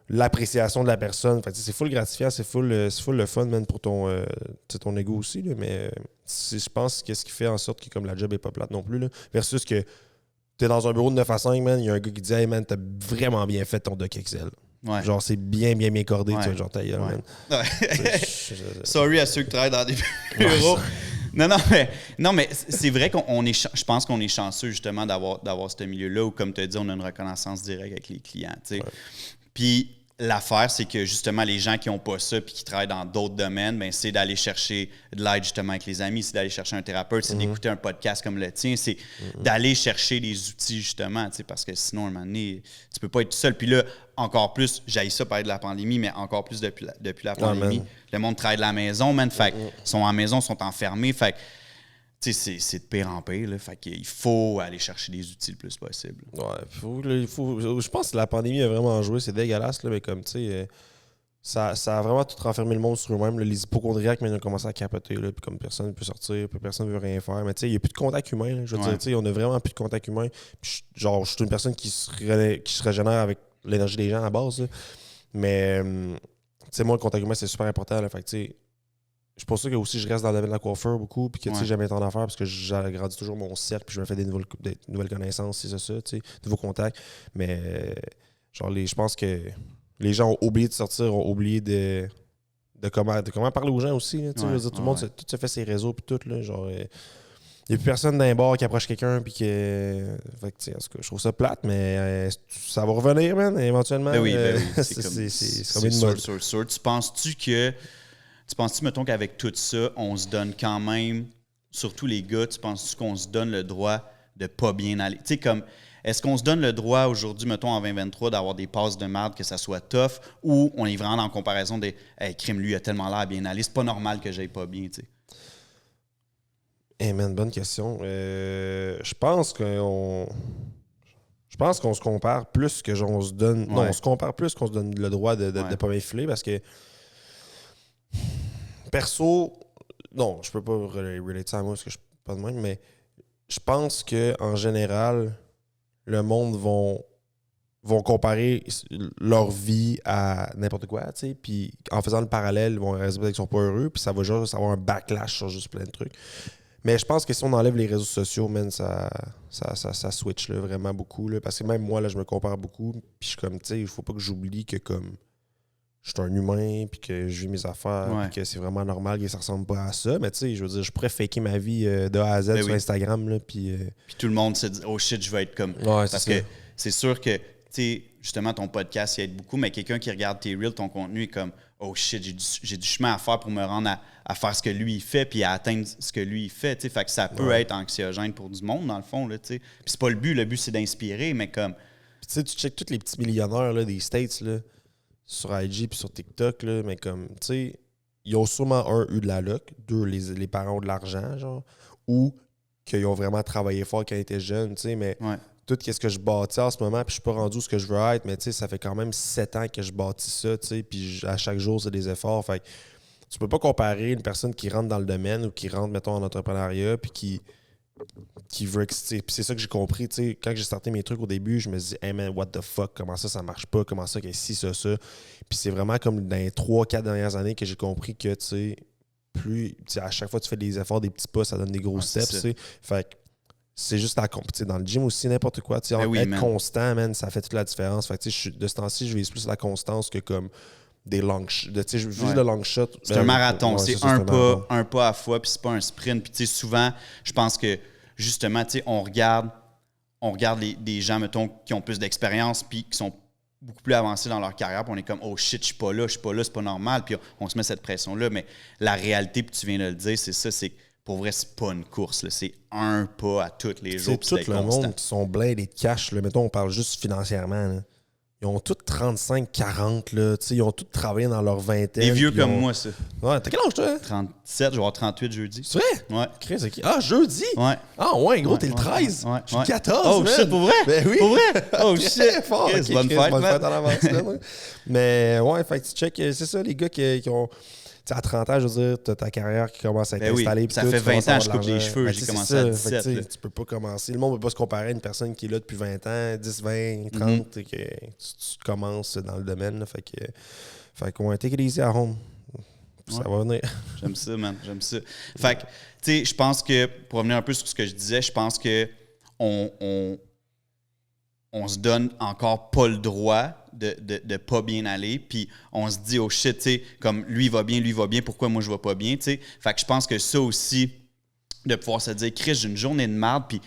l'appréciation de la personne. Fait, c'est full gratifiant, c'est full le fun, man, pour ton ego aussi, là, mais je pense que ce qui fait en sorte que comme la job est pas plate non plus, là, versus que t'es dans un bureau de 9 à 5, man, il y a un gars qui dit « Hey, man, t'as vraiment bien fait ton doc Excel. » Ouais. Genre, c'est bien cordé, tu vois, genre, ta gueule, man. Sorry à ceux qui travaillent dans des bureaux. Non, mais c'est vrai je pense qu'on est chanceux, justement, d'avoir ce milieu-là où, comme tu as dit, on a une reconnaissance directe avec les clients, tu sais. Puis, l'affaire, c'est que justement, les gens qui n'ont pas ça puis qui travaillent dans d'autres domaines, ben, c'est d'aller chercher de l'aide justement avec les amis, c'est d'aller chercher un thérapeute, c'est d'écouter un podcast comme le tien, c'est d'aller chercher des outils justement, parce que sinon, à un moment donné, tu peux pas être tout seul. Puis là, encore plus, j'haïs ça parler de la pandémie, mais encore plus depuis la pandémie, le monde travaille de la maison, man, fait sont en maison, sont enfermés, fait c'est de pire en pire. Là, fait qu'il faut aller chercher des outils le plus possible. Ouais, je pense que la pandémie a vraiment joué. C'est dégueulasse, là, mais comme, tu sais, ça a vraiment tout renfermé le monde sur eux-mêmes. Les hypochondriaques, mais ils ont commencé à capoter. Là, puis comme personne ne peut sortir, puis personne ne veut rien faire. Mais tu sais, il n'y a plus de contact humain. Là, je veux dire, tu sais, on a vraiment plus de contact humain. Puis, je suis une personne qui se régénère avec l'énergie des gens à la base. Là. Mais, tu sais, moi, le contact humain, c'est super important. Là, fait que, tu sais, c'est pour ça que aussi je reste dans le domaine de la coiffure beaucoup, puis que tu sais, j'aime tant d'affaires parce que j'agrandis toujours mon cercle, puis je me fais des nouvelles connaissances, c'est ça, tu sais, nouveaux contacts. Mais genre, je pense que les gens ont oublié de sortir, ont oublié de comment parler aux gens aussi. Là, tout le monde tout se fait ses réseaux, puis tout. Là, genre, il n'y a plus personne dans un bar qui approche quelqu'un, puis que. Fait que, en tout cas, je trouve ça plate, mais ça va revenir, man, éventuellement. Ben oui. C'est sûr. Tu penses-tu, mettons, qu'avec tout ça, on se donne quand même, surtout les gars, tu penses-tu qu'on se donne le droit de pas bien aller? Tu sais, comme, est-ce qu'on se donne le droit aujourd'hui, mettons, en 2023, d'avoir des passes de merde, que ça soit tough, ou on est vraiment en comparaison des « Hey, crime, lui, il a tellement l'air bien aller, c'est pas normal que j'aille pas bien, tu sais. » Hey man, bonne question. Je pense qu'on se compare plus que on se donne... Ouais. Non, on se compare plus qu'on se donne le droit de pas m'infler, parce que perso, non, je peux pas relate ça à moi parce que je suis pas de même, mais je pense qu'en général, le monde vont comparer leur vie à n'importe quoi, tu sais, puis en faisant le parallèle, ils vont réaliser qu'ils sont pas heureux, puis ça va juste avoir un backlash sur juste plein de trucs. Mais je pense que si on enlève les réseaux sociaux, man, ça switch là, vraiment beaucoup, là, parce que même moi, là, je me compare beaucoup, puis je suis comme, tu sais, il faut pas que j'oublie que comme je suis un humain, puis que je vis mes affaires, puis que c'est vraiment normal que ça ressemble pas à ça. Mais tu sais, je veux dire, je pourrais faker ma vie de A à Z sur Instagram, là, puis tout le monde se dit « Oh shit, je vais être comme... » Parce que c'est sûr que, tu sais, justement, ton podcast, il aide beaucoup, mais quelqu'un qui regarde tes reels, ton contenu, est comme « Oh shit, j'ai du chemin à faire pour me rendre à faire ce que lui, il fait, puis à atteindre ce que lui, il fait. » Tu sais, fait que ça peut être anxiogène pour du monde, dans le fond, là, tu sais. Puis c'est pas le but c'est d'inspirer, mais comme... Tu sais, tu checkes tous les petits millionnaires, là, des States, là, sur IG puis sur TikTok, là, mais comme, tu sais, ils ont sûrement eu de la luck, deux, les parents ont de l'argent, genre, ou qu'ils ont vraiment travaillé fort quand ils étaient jeunes, tu sais, mais tout ce que je bâtis en ce moment, puis je suis pas rendu où ce que je veux être, mais tu sais, ça fait quand même 7 ans que je bâtis ça, tu sais, puis à chaque jour, c'est des efforts, fait que tu peux pas comparer une personne qui rentre dans le domaine ou qui rentre, mettons, en entrepreneuriat, puis qui veut exciter. Puis c'est ça que j'ai compris, tu sais, quand j'ai starté mes trucs au début, je me dis « Hey man, what the fuck, comment ça marche pas, comment ça, que si, ça. » Puis c'est vraiment comme dans les 3-4 dernières années que j'ai compris que, tu sais, plus, tu sais, à chaque fois que tu fais des efforts, des petits pas, ça donne des gros steps, tu sais. Fait que c'est juste la compétition. Dans le gym aussi, n'importe quoi, tu sais, être constant, man, ça fait toute la différence. Fait que, tu sais, de ce temps-ci, je vise plus la constance que comme des long shots. Tu sais, juste le long shot. C'est un marathon. C'est un pas à fois, puis c'est pas un sprint. Puis, tu sais, souvent, je pense que, justement, tu sais, on regarde des gens, mettons, qui ont plus d'expérience, puis qui sont beaucoup plus avancés dans leur carrière, puis on est comme « Oh shit, je suis pas là, c'est pas normal. » Puis on se met cette pression-là. Mais la réalité, puis tu viens de le dire, c'est ça, c'est que pour vrai, c'est pas une course. Là. C'est un pas à tous les jours. C'est tout le monde qui sont blindés de cash. Là. Mettons, on parle juste financièrement. Là. Ils ont tous 35, 40, là. Ils ont tous travaillé dans leur vingtaine. Des vieux comme moi, ça. Ouais, t'as quel âge, toi? 37, je vais avoir 38 jeudi. C'est vrai? Ouais. Chris, OK. Ah, jeudi? Ouais. Ah, ouais, gros, t'es le 13. Ouais. Je suis 14. Oh, man. Shit, pour vrai? Ben oui. Pour vrai? Oh, shit. Fort. Chris, bonne fête, bonne fête en avance, là. Mais, ouais, fait que tu check, c'est ça, les gars qui ont. T'sais, à 30 ans, je veux dire, t'as ta carrière qui commence à être installée. Ça fait 20 ans que je coupe les cheveux. J'ai commencé à 17. Tu peux pas commencer. Le monde ne peut pas se comparer à une personne qui est là depuis 20 ans, 10, 20, 30, et que tu commences dans le domaine. Là, fait qu'on va take it easy at home. Ça va venir. J'aime ça, man. J'aime ça. Fait que, tu sais, je pense que, pour revenir un peu sur ce que je disais, je pense que on se donne encore pas le droit de pas bien aller, puis on se dit, oh shit, tu sais, comme lui va bien, pourquoi moi je vais pas bien, tu sais. Fait que je pense que ça aussi, de pouvoir se dire, Chris, j'ai une journée de merde, puis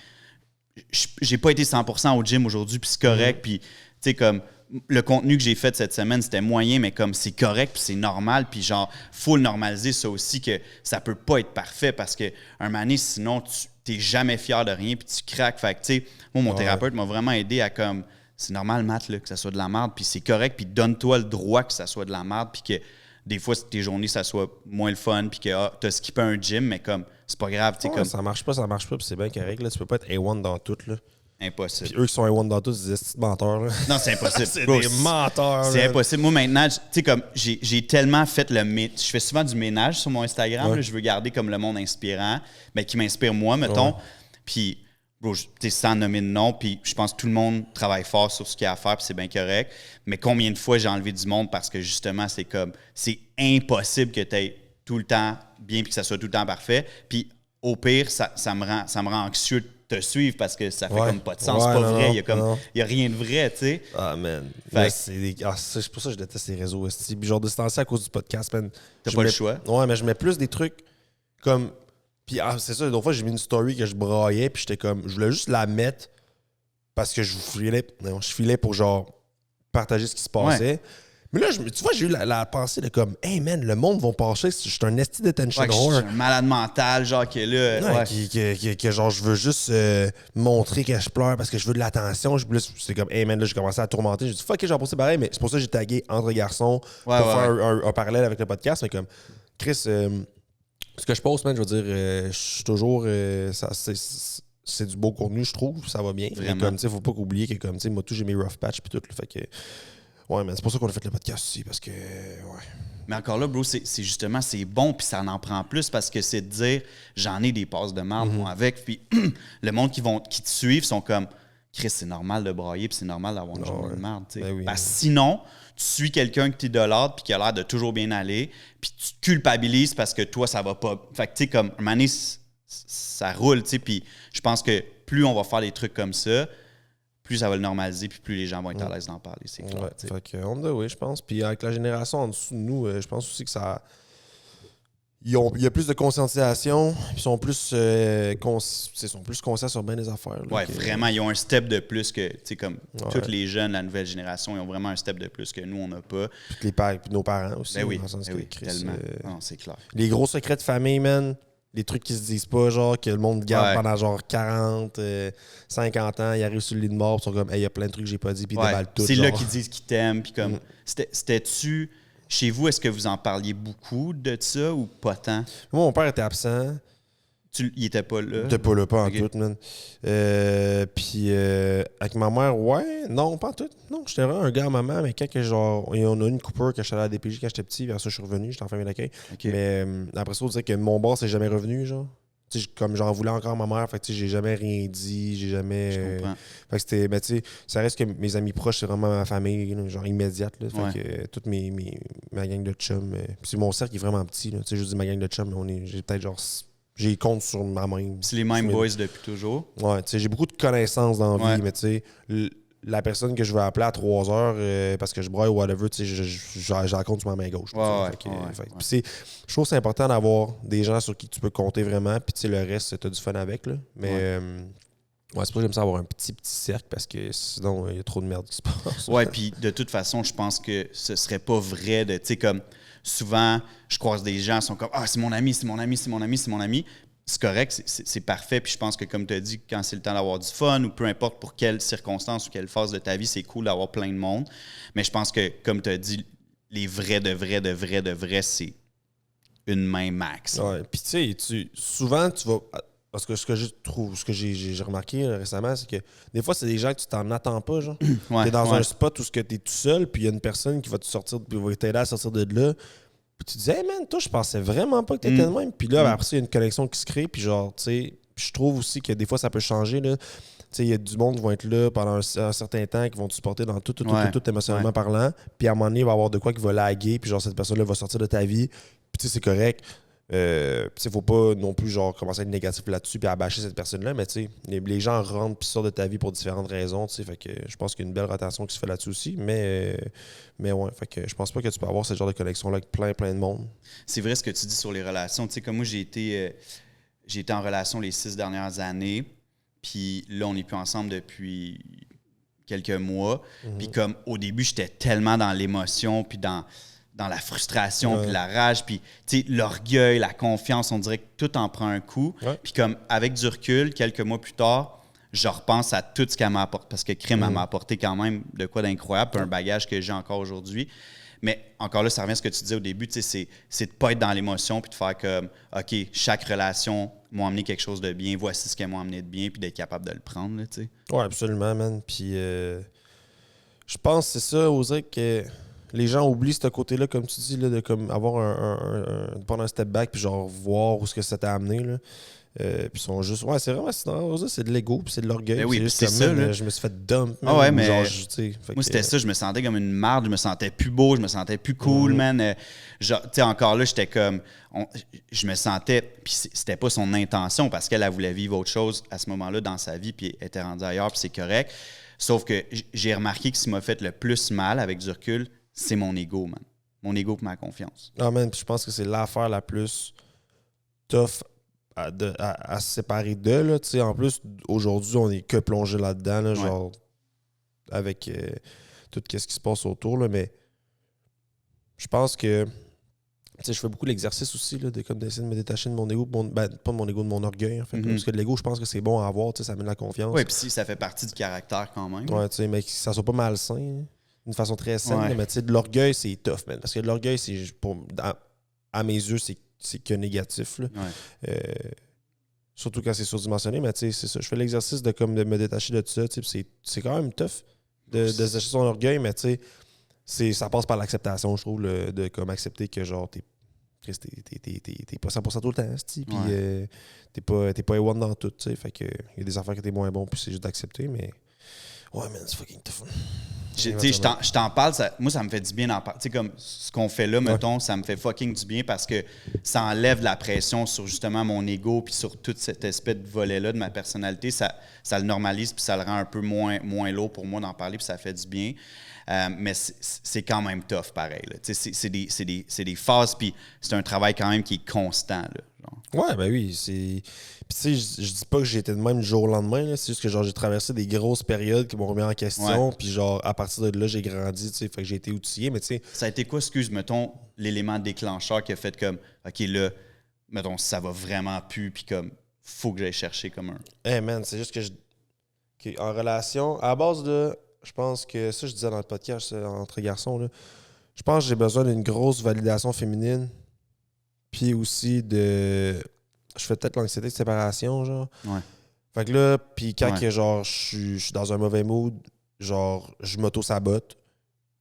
j'ai pas été 100% au gym aujourd'hui, puis c'est correct, puis tu sais, comme le contenu que j'ai fait cette semaine, c'était moyen, mais comme c'est correct, puis c'est normal, puis genre, faut le normaliser ça aussi, que ça peut pas être parfait, parce que un moment donné, sinon, tu t'es jamais fier de rien, puis tu craques. Fait que, tu sais, moi, mon thérapeute m'a vraiment aidé à comme, c'est normal, Matt, là, que ça soit de la merde, puis c'est correct, puis donne-toi le droit que ça soit de la merde, puis que des fois, tes journées, ça soit moins le fun, puis que t'as skippé un gym, mais comme, c'est pas grave, tu sais, comme... Ça marche pas, puis c'est bien correct, là. Tu peux pas être A1 dans tout, là. Impossible. Puis eux qui sont A1 dans tout, c'est des petits menteurs, là. Non, c'est impossible. C'est des menteurs, c'est impossible. Moi, maintenant, tu sais, comme, j'ai tellement fait je fais souvent du ménage sur mon Instagram, là, je veux garder comme le monde inspirant, mais qui m'inspire moi, mettons. Puis, bro, tu sais, sans nommer de nom, puis je pense que tout le monde travaille fort sur ce qu'il y a à faire, puis c'est bien correct. Mais combien de fois j'ai enlevé du monde parce que justement, c'est impossible que tu aies tout le temps bien, puis que ça soit tout le temps parfait. Puis, au pire, ça me rend anxieux de te suivre parce que ça fait comme pas de sens, c'est pas vrai. Il y a rien de vrai, tu sais. Ah, man. C'est pour ça que je déteste les réseaux. Puis genre de se lancer à cause du podcast, man. T'as pas le choix. Ouais, mais je mets plus des trucs comme... Puis c'est ça, d'autres fois, j'ai mis une story que je braillais, puis j'étais comme... Je voulais juste la mettre parce que je filais pour genre partager ce qui se passait. Ouais. Mais là, tu vois, j'ai eu la pensée de comme, hey man, le monde va penser que je suis un esti d'attention whore. Je suis un malade mental, genre, qui est là. Que genre, je veux juste montrer que je pleure parce que je veux de l'attention. C'est comme, hey man, là, j'ai commencé à tourmenter. J'ai dit, fuck, j'en pensais pareil, mais c'est pour ça que j'ai tagué Entre garçons pour faire un parallèle avec le podcast. Mais comme, Chris, ce que je poste, man, je veux dire, je suis toujours. C'est du beau contenu, je trouve. Ça va bien. Mais comme, tu sais, faut pas oublier que, comme, tu sais, moi, tout, j'ai mes rough patch puis tout. Fait que. Ouais, mais c'est pour ça qu'on a fait le podcast aussi, parce que, ouais. Mais encore là, bro, c'est justement, c'est bon, puis ça en prend plus, parce que c'est de dire, j'en ai des passes de merde, moi, avec, puis le monde qui te suivent sont comme, Chris, c'est normal de brailler, puis c'est normal d'avoir une journée de merde, tu sais. Oui, parce que sinon, tu suis quelqu'un que t'idolâtres, puis qui a l'air de toujours bien aller, puis tu te culpabilises parce que toi, ça va pas. Fait que, tu sais, comme, un moment donné, ça roule, tu sais, puis je pense que plus on va faire des trucs comme ça, plus ça va le normaliser, puis plus les gens vont être à l'aise d'en parler, c'est clair. Ouais, fait que oui, je pense. Puis avec la génération en dessous de nous, je pense aussi que ça... Il y a plus de conscientisation, puis ils sont plus conscients sur bien des affaires. Oui, vraiment, ils ont un step de plus que, tu sais, comme tous les jeunes, la nouvelle génération, ils ont vraiment un step de plus que nous, on n'a pas. Puis nos parents aussi. Ben oui, tellement. Non, c'est clair. Les gros secrets de famille, man. Les trucs qui se disent pas, genre que le monde garde pendant genre 40, 50 ans, ils arrivent sur le lit de mort, ils sont comme, hey, il y a plein de trucs que j'ai pas dit, puis ils déballent tout. C'est là qu'ils disent qu'ils t'aiment, puis comme, c'était-tu, chez vous, est-ce que vous en parliez beaucoup de ça ou pas tant? Moi, mon père était absent. Il était pas là? Il était pas là, pas en tout, man. Puis avec ma mère, non, pas en tout. Non, j'étais vraiment un gars à maman, mais quand genre, on a une coupure que j'étais allé à la DPJ quand j'étais petit, puis après ça, je suis revenu, j'étais en famille d'accueil. Mais après ça, on dirait que mon boss n'est jamais revenu, genre. T'sais, comme j'en voulais encore à ma mère, fait que j'ai jamais rien dit, j'ai jamais. Je comprends. Fait que c'était. Mais tu sais, ça reste que mes amis proches, c'est vraiment ma famille, là, genre immédiate. Là, fait que toute ma gang de chums. Puis mon cercle est vraiment petit. Tu sais, je dis ma gang de chums, j'ai peut-être genre. J'ai compte sur ma main. C'est les mêmes boys depuis toujours. Ouais, tu sais, j'ai beaucoup de connaissances dans la vie, mais tu sais, la personne que je vais appeler à 3 heures parce que je braille ou whatever, tu sais, je la compte sur ma main gauche. Je trouve que c'est important d'avoir des gens sur qui tu peux compter vraiment, puis tu sais, le reste, tu as du fun avec, là. Mais c'est pour ça que j'aime ça avoir un petit cercle, parce que sinon, il y a trop de merde qui se passe. Ouais, puis de toute façon, je pense que ce serait pas vrai de, tu sais, comme... Souvent, je croise des gens qui sont comme « Ah, c'est mon ami, c'est mon ami, c'est mon ami, c'est mon ami. » C'est correct, c'est parfait. Puis je pense que, comme tu as dit, quand c'est le temps d'avoir du fun ou peu importe pour quelle circonstance ou quelle phase de ta vie, c'est cool d'avoir plein de monde. Mais je pense que, comme tu as dit, les vrais de vrais, c'est une main max. Ouais, puis tu sais, souvent, tu vas... Parce que ce que j'ai remarqué récemment, c'est que des fois, c'est des gens que tu t'en attends pas, genre. T'es dans un spot où tu es tout seul, puis il y a une personne qui va te sortir, puis va t'aider à sortir de là. Puis tu te dis, hey man, toi, je pensais vraiment pas que t'étais de même. Puis là, après ça, il y a une connexion qui se crée, puis genre, tu sais, je trouve aussi que des fois, ça peut changer, là. Tu sais, il y a du monde qui vont être là pendant un certain temps, qui vont te supporter dans tout émotionnellement parlant. Puis à un moment donné, il va y avoir de quoi qui va laguer, puis genre, cette personne-là va sortir de ta vie. Puis tu sais, c'est correct. Faut pas non plus genre commencer à être négatif là-dessus puis à bâcher cette personne-là, mais les gens rentrent puis sortent de ta vie pour différentes raisons, fait que je pense qu'il y a une belle rotation qui se fait là-dessus aussi, mais ouais, fait que je pense pas que tu peux avoir ce genre de connexion-là avec plein de monde. C'est vrai ce que tu dis sur les relations, tu sais, comme moi j'ai été en relation les 6 dernières années, puis là on n'est plus ensemble depuis quelques mois, puis comme au début j'étais tellement dans l'émotion puis dans la frustration, puis la rage, puis l'orgueil, la confiance, on dirait que tout en prend un coup. Puis comme avec du recul, quelques mois plus tard, je repense à tout ce qu'elle m'a apporté, parce que Crime, elle m'a apporté quand même de quoi d'incroyable, puis un bagage que j'ai encore aujourd'hui. Mais encore là, ça revient à ce que tu disais au début, c'est de ne pas être dans l'émotion, puis de faire comme, OK, chaque relation m'a amené quelque chose de bien, voici ce qu'elle m'a amené de bien, puis d'être capable de le prendre. Oui, absolument, man. Puis je pense que c'est ça, oser que les gens oublient ce côté-là, comme tu dis, là, de comme avoir prendre un step back puis genre voir où ce que ça t'a amené. Là. Puis ils sont juste. Ouais, c'est vraiment c'est de l'ego puis c'est de l'orgueil. Ben oui, c'est ça. Là. Je me suis fait dump. Ah ouais, mais genre, moi, c'était ça. Je me sentais comme une marde. Je me sentais plus beau. Je me sentais plus cool, man. Genre, tu sais, encore là, j'étais comme. Je me sentais. Puis c'était pas son intention parce qu'elle voulait vivre autre chose à ce moment-là dans sa vie puis elle était rendue ailleurs puis c'est correct. Sauf que j'ai remarqué que ce qui m'a fait le plus mal avec du recul, c'est mon ego, man. Mon ego et ma confiance. Ah, man, puis je pense que c'est l'affaire la plus tough à se séparer d'eux. Là. En plus, aujourd'hui, on est que plongé là-dedans, là, genre, avec tout ce qui se passe autour. Là, mais je pense que je fais beaucoup l'exercice aussi là, d'essayer de me détacher de mon ego, pas de mon ego, de mon orgueil. En fait, parce que de l'ego, je pense que c'est bon à avoir, ça amène la confiance. Oui, puis si ça fait partie du caractère quand même. Ouais, mais que ça soit pas malsain. Hein. D'une façon très saine, là, mais de l'orgueil, c'est tough, man. Parce que de l'orgueil, à mes yeux, c'est que négatif. Là. Surtout quand c'est surdimensionné, mais c'est ça. Je fais l'exercice de me détacher de tout ça. C'est quand même tough de se détacher de son orgueil, mais ça passe par l'acceptation, je trouve, de comme accepter que genre t'es pas 100% tout le temps, puis t'es pas A1 dans tout, fait que il y a des affaires que t'es moins bon, puis c'est juste d'accepter, mais ouais, man, c'est fucking tough. Je t'en parle, moi, ça me fait du bien d'en parler. Tu sais, comme ce qu'on fait là, mettons, ça me fait fucking du bien parce que ça enlève de la pression sur justement mon ego puis sur tout cet aspect de volet-là de ma personnalité. Ça le normalise puis ça le rend un peu moins lourd pour moi d'en parler puis ça fait du bien. Mais c'est quand même tough, pareil. C'est des phases puis c'est un travail quand même qui est constant. Là, genre. Ouais, ben oui, c'est... Puis tu sais, je dis pas que j'ai été de même du jour au lendemain, là. C'est juste que genre j'ai traversé des grosses périodes qui m'ont remis en question, puis genre à partir de là, j'ai grandi, tu sais, fait que j'ai été outillé, mais tu sais... Ça a été quoi, mettons, l'élément déclencheur qui a fait comme, OK, là, mettons, ça va vraiment plus, puis comme, faut que j'aille chercher comme un... Hey man, c'est juste que en relation, à la base de... Je pense que ça, je disais dans le podcast entre garçons, là, je pense que j'ai besoin d'une grosse validation féminine, puis aussi de... Je fais peut-être l'anxiété de séparation, genre. Ouais. Fait que là, puis quand que, genre, je suis dans un mauvais mood, genre, je m'auto-sabote.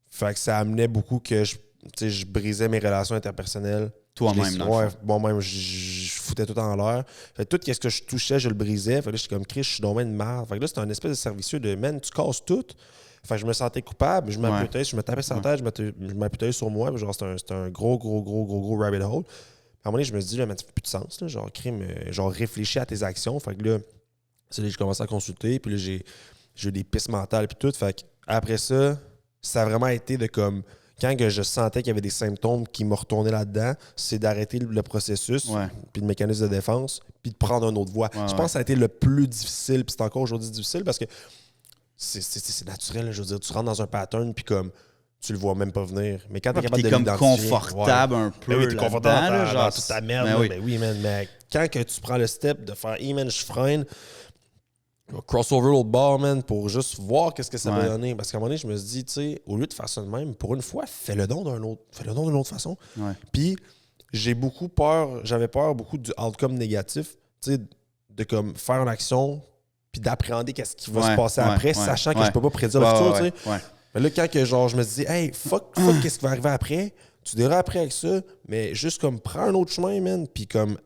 Fait que ça amenait beaucoup que je brisais mes relations interpersonnelles. Toi-même, dans le fond. Moi-même, je foutais tout en l'air. Fait que tout ce que je touchais, je le brisais. Fait que là, j'étais comme Chris, je suis dans une merde. Fait que là, c'était un espèce de servicieux de man, tu casses tout. Fait que je me sentais coupable, je m'apputais, je me tapais sur la tête, je m'apputais sur moi. Genre, c'était un gros rabbit hole. À un moment donné, je me suis dit, là, mais ça fait plus de sens. Là, genre, crime, genre, réfléchis à tes actions. Fait que là, c'est là que j'ai commencé à consulter. Puis là, j'ai eu des pistes mentales. Puis tout. Fait que après ça, ça a vraiment été de comme. Quand que je sentais qu'il y avait des symptômes qui me retournaient là-dedans, c'est d'arrêter le processus, puis le mécanisme de défense, puis de prendre une autre voie. Je pense que ça a été le plus difficile. Puis c'est encore aujourd'hui difficile parce que c'est naturel. Là, je veux dire, tu rentres dans un pattern, puis comme. Tu le vois même pas venir. Mais quand t'es capable de l'identifier... T'es comme confortable un peu oui, t'es confortable là, dans toute ta merde. Ben oui, man. Mais quand que tu prends le step de faire « Hey, man, je freine », crossover l'autre bord, man, pour juste voir qu'est-ce que ça va donner. Parce qu'à un moment donné, je me suis dit, tu sais, au lieu de faire ça de même, pour une fois, fais-le don d'une autre façon. Ouais. Puis, j'avais peur beaucoup du outcome négatif, tu sais, de comme faire une action, puis d'appréhender qu'est-ce qui va se passer après, sachant que je peux pas prédire le futur, tu sais. Mais là, quand que, genre, je me disais, hey, fuck, qu'est-ce qui va arriver après? Tu diras après avec ça, mais juste comme, prends un autre chemin, man. Puis comme,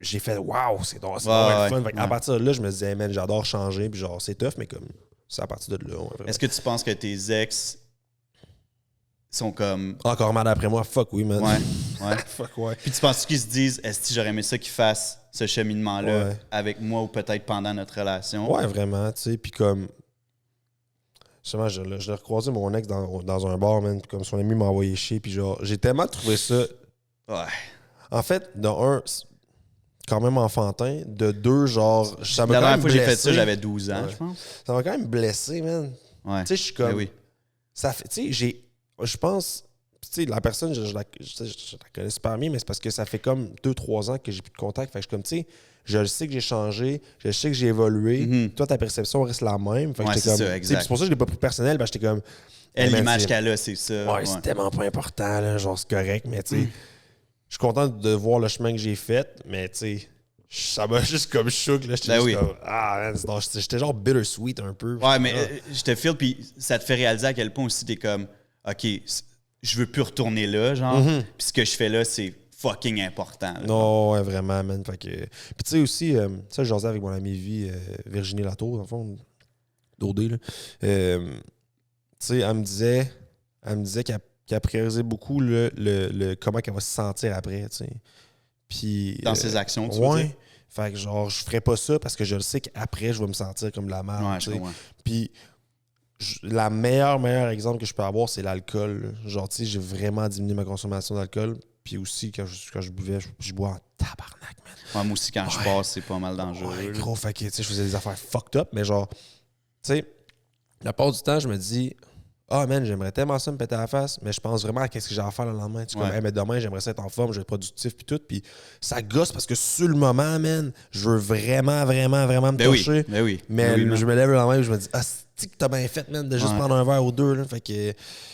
j'ai fait, waouh, c'est drôle, c'est fun. À partir de là, je me disais, hey, man, j'adore changer, puis genre, c'est tough, mais comme, c'est à partir de là. Est-ce que tu penses que tes ex, sont comme... Encore mal après moi, fuck oui, man. Ouais. Fuck ouais. Puis tu penses qu'ils se disent, est-ce que j'aurais aimé ça qu'ils fassent ce cheminement-là avec moi ou peut-être pendant notre relation? Ouais, vraiment, tu sais. Puis comme... Justement, je l'ai recroisé mon ex dans un bar, man. Puis comme son ami m'a envoyé chier. Puis genre, j'ai tellement trouvé ça... Ouais. En fait, de un, quand même enfantin. De deux, genre... Ça m'a La quand dernière même fois que j'ai fait blessé. ça, j'avais 12 ans, je pense. Ça m'a quand même blessé, man. Ouais. Tu sais, je suis comme... Ben oui. Ça fait... Tu sais, je pense... Tu sais, la personne, je la connais super bien, mais c'est parce que ça fait comme 2-3 ans que j'ai plus de contact. Fait que je suis comme, tu sais, je sais que j'ai changé, je sais que j'ai évolué. Toi, ta perception reste la même. Fait que Ouais, j'étais comme, ça, exact. c'est pour ça que je l'ai pas pris personnel, parce que j'étais comme... Elle, man, l'image qu'elle a, c'est ça. Ouais, c'est tellement pas important, là, genre, c'est correct, mais tu sais, je suis content de voir le chemin que j'ai fait, mais tu sais, ça m'a juste comme choqué, là. J'étais juste comme, man, j'étais genre bittersweet un peu. Ouais, mais je te file, puis ça te fait réaliser à quel point aussi t'es comme, OK, je veux plus retourner là, genre, puis ce que je fais là, c'est fucking important. Là. Non, ouais, vraiment, man. Fait que... Puis tu sais aussi, ça, je jasais avec mon amie Virginie Latour, dans le fond, d'OD, là. Tu sais, elle me disait qu'elle priorisait beaucoup le comment elle va se sentir après, tu sais. Puis... Dans ses actions, tu veux dire? Fait que genre, je ferais pas ça parce que je le sais qu'après, je vais me sentir comme la merde. Ouais, je comprends. Puis... La meilleur exemple que je peux avoir, c'est l'alcool. Genre, tu sais, j'ai vraiment diminué ma consommation d'alcool. Puis aussi, quand je buvais, je bois en tabarnak, man. Ouais, moi aussi, quand je passe, c'est pas mal dangereux. Ouais, gros, fait que, tu sais, je faisais des affaires fucked up, mais genre, tu sais, la part du temps, je me dis, man, j'aimerais tellement ça me péter la face, mais je pense vraiment à qu'est-ce que j'ai à faire le lendemain. Tu sais, comme, mais demain, j'aimerais ça être en forme, je vais être productif, puis tout. Puis ça gosse parce que sur le moment, man, je veux vraiment me toucher. Oui. Mais je me lève le lendemain et je me dis, que t'as bien fait, man, de juste prendre un verre ou deux. Là. Fait que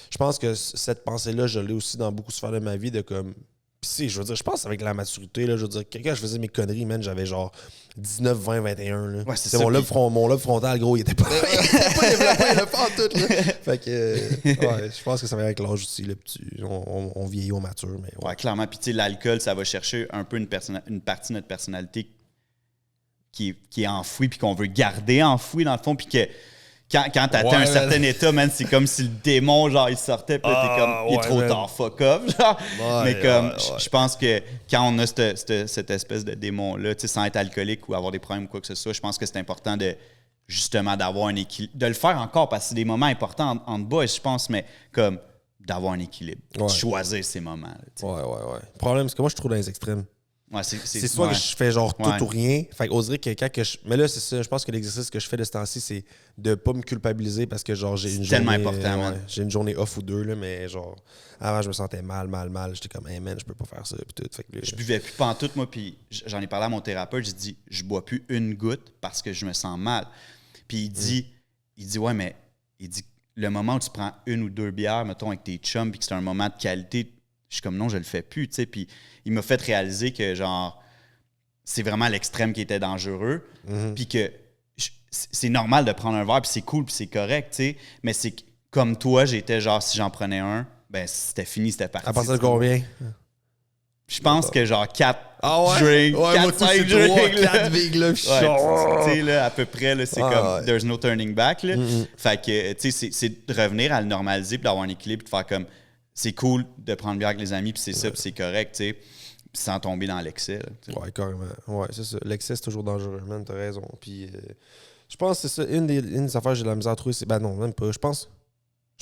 je pense que cette pensée-là, je l'ai aussi dans beaucoup de sphères de ma vie, de comme. Pis si, je veux dire, je pense avec la maturité, là, je veux dire, quand je faisais mes conneries, man, j'avais genre 19, 20, 21. Là. Ouais, c'est mon lobe frontal, gros, il était pas développé, il était pas en tout. Là. Fait que, ouais, je pense que ça va avec l'âge aussi, le petit. On vieillit, on mature. Mais ouais, clairement. Puis, tu sais, l'alcool, ça va chercher un peu une partie de notre personnalité qui est enfouie, puis qu'on veut garder enfouie, dans le fond, puis que. Quand t'atteins un certain état, man, c'est comme si le démon, genre, il sortait, puis là, t'es comme, il est trop tard, fuck off, genre. Mais comme, je pense que quand on a cette espèce de démon-là, tu sais, sans être alcoolique ou avoir des problèmes ou quoi que ce soit, je pense que c'est important de, justement, d'avoir un équilibre. De le faire encore, parce que c'est des moments importants en bois, je pense, mais comme, d'avoir un équilibre. De choisir ces moments. Là, ouais. Le problème, c'est que moi, je suis trop dans les extrêmes. Ouais, c'est soit que je fais genre tout ou rien. Fait qu'on dirait que quand mais là, c'est ça. Je pense que l'exercice que je fais de ce temps-ci, c'est de pas me culpabiliser parce que genre j'ai une journée. Tellement important, man. J'ai une journée off ou deux, là, mais genre avant, je me sentais mal. J'étais comme, hey man, je peux pas faire ça. Puis tout. Fait que, je buvais plus pantoute, moi, puis j'en ai parlé à mon thérapeute. J'ai dit, je bois plus une goutte parce que je me sens mal. Puis il dit, ouais, mais il dit, le moment où tu prends une ou deux bières, mettons, avec tes chums, puis que c'est un moment de qualité, je suis comme, non, je le fais plus, tu sais. Puis il m'a fait réaliser que, genre, c'est vraiment l'extrême qui était dangereux. Puis que c'est normal de prendre un verre, puis c'est cool, puis c'est correct, tu sais. Mais c'est comme toi, j'étais genre, si j'en prenais un, ben c'était fini, c'était parti. À partir de combien? Je pense que genre 4 drinks, 4-5 drinks. 4 bigs, là, tu sais, là, à peu près, là, c'est comme, there's no turning back, là. Fait que, tu sais, c'est de revenir à le normaliser, puis d'avoir un équilibre, puis de faire comme, c'est cool de prendre bière avec les amis, puis c'est ça, puis c'est correct, tu sais, sans tomber dans l'excès. Là, ouais, carrément. Ouais, c'est ça. L'excès, c'est toujours dangereux, man, t'as raison. Puis, je pense que c'est ça. Une des affaires que j'ai de la misère à trouver, c'est. Ben non, même pas. Je pense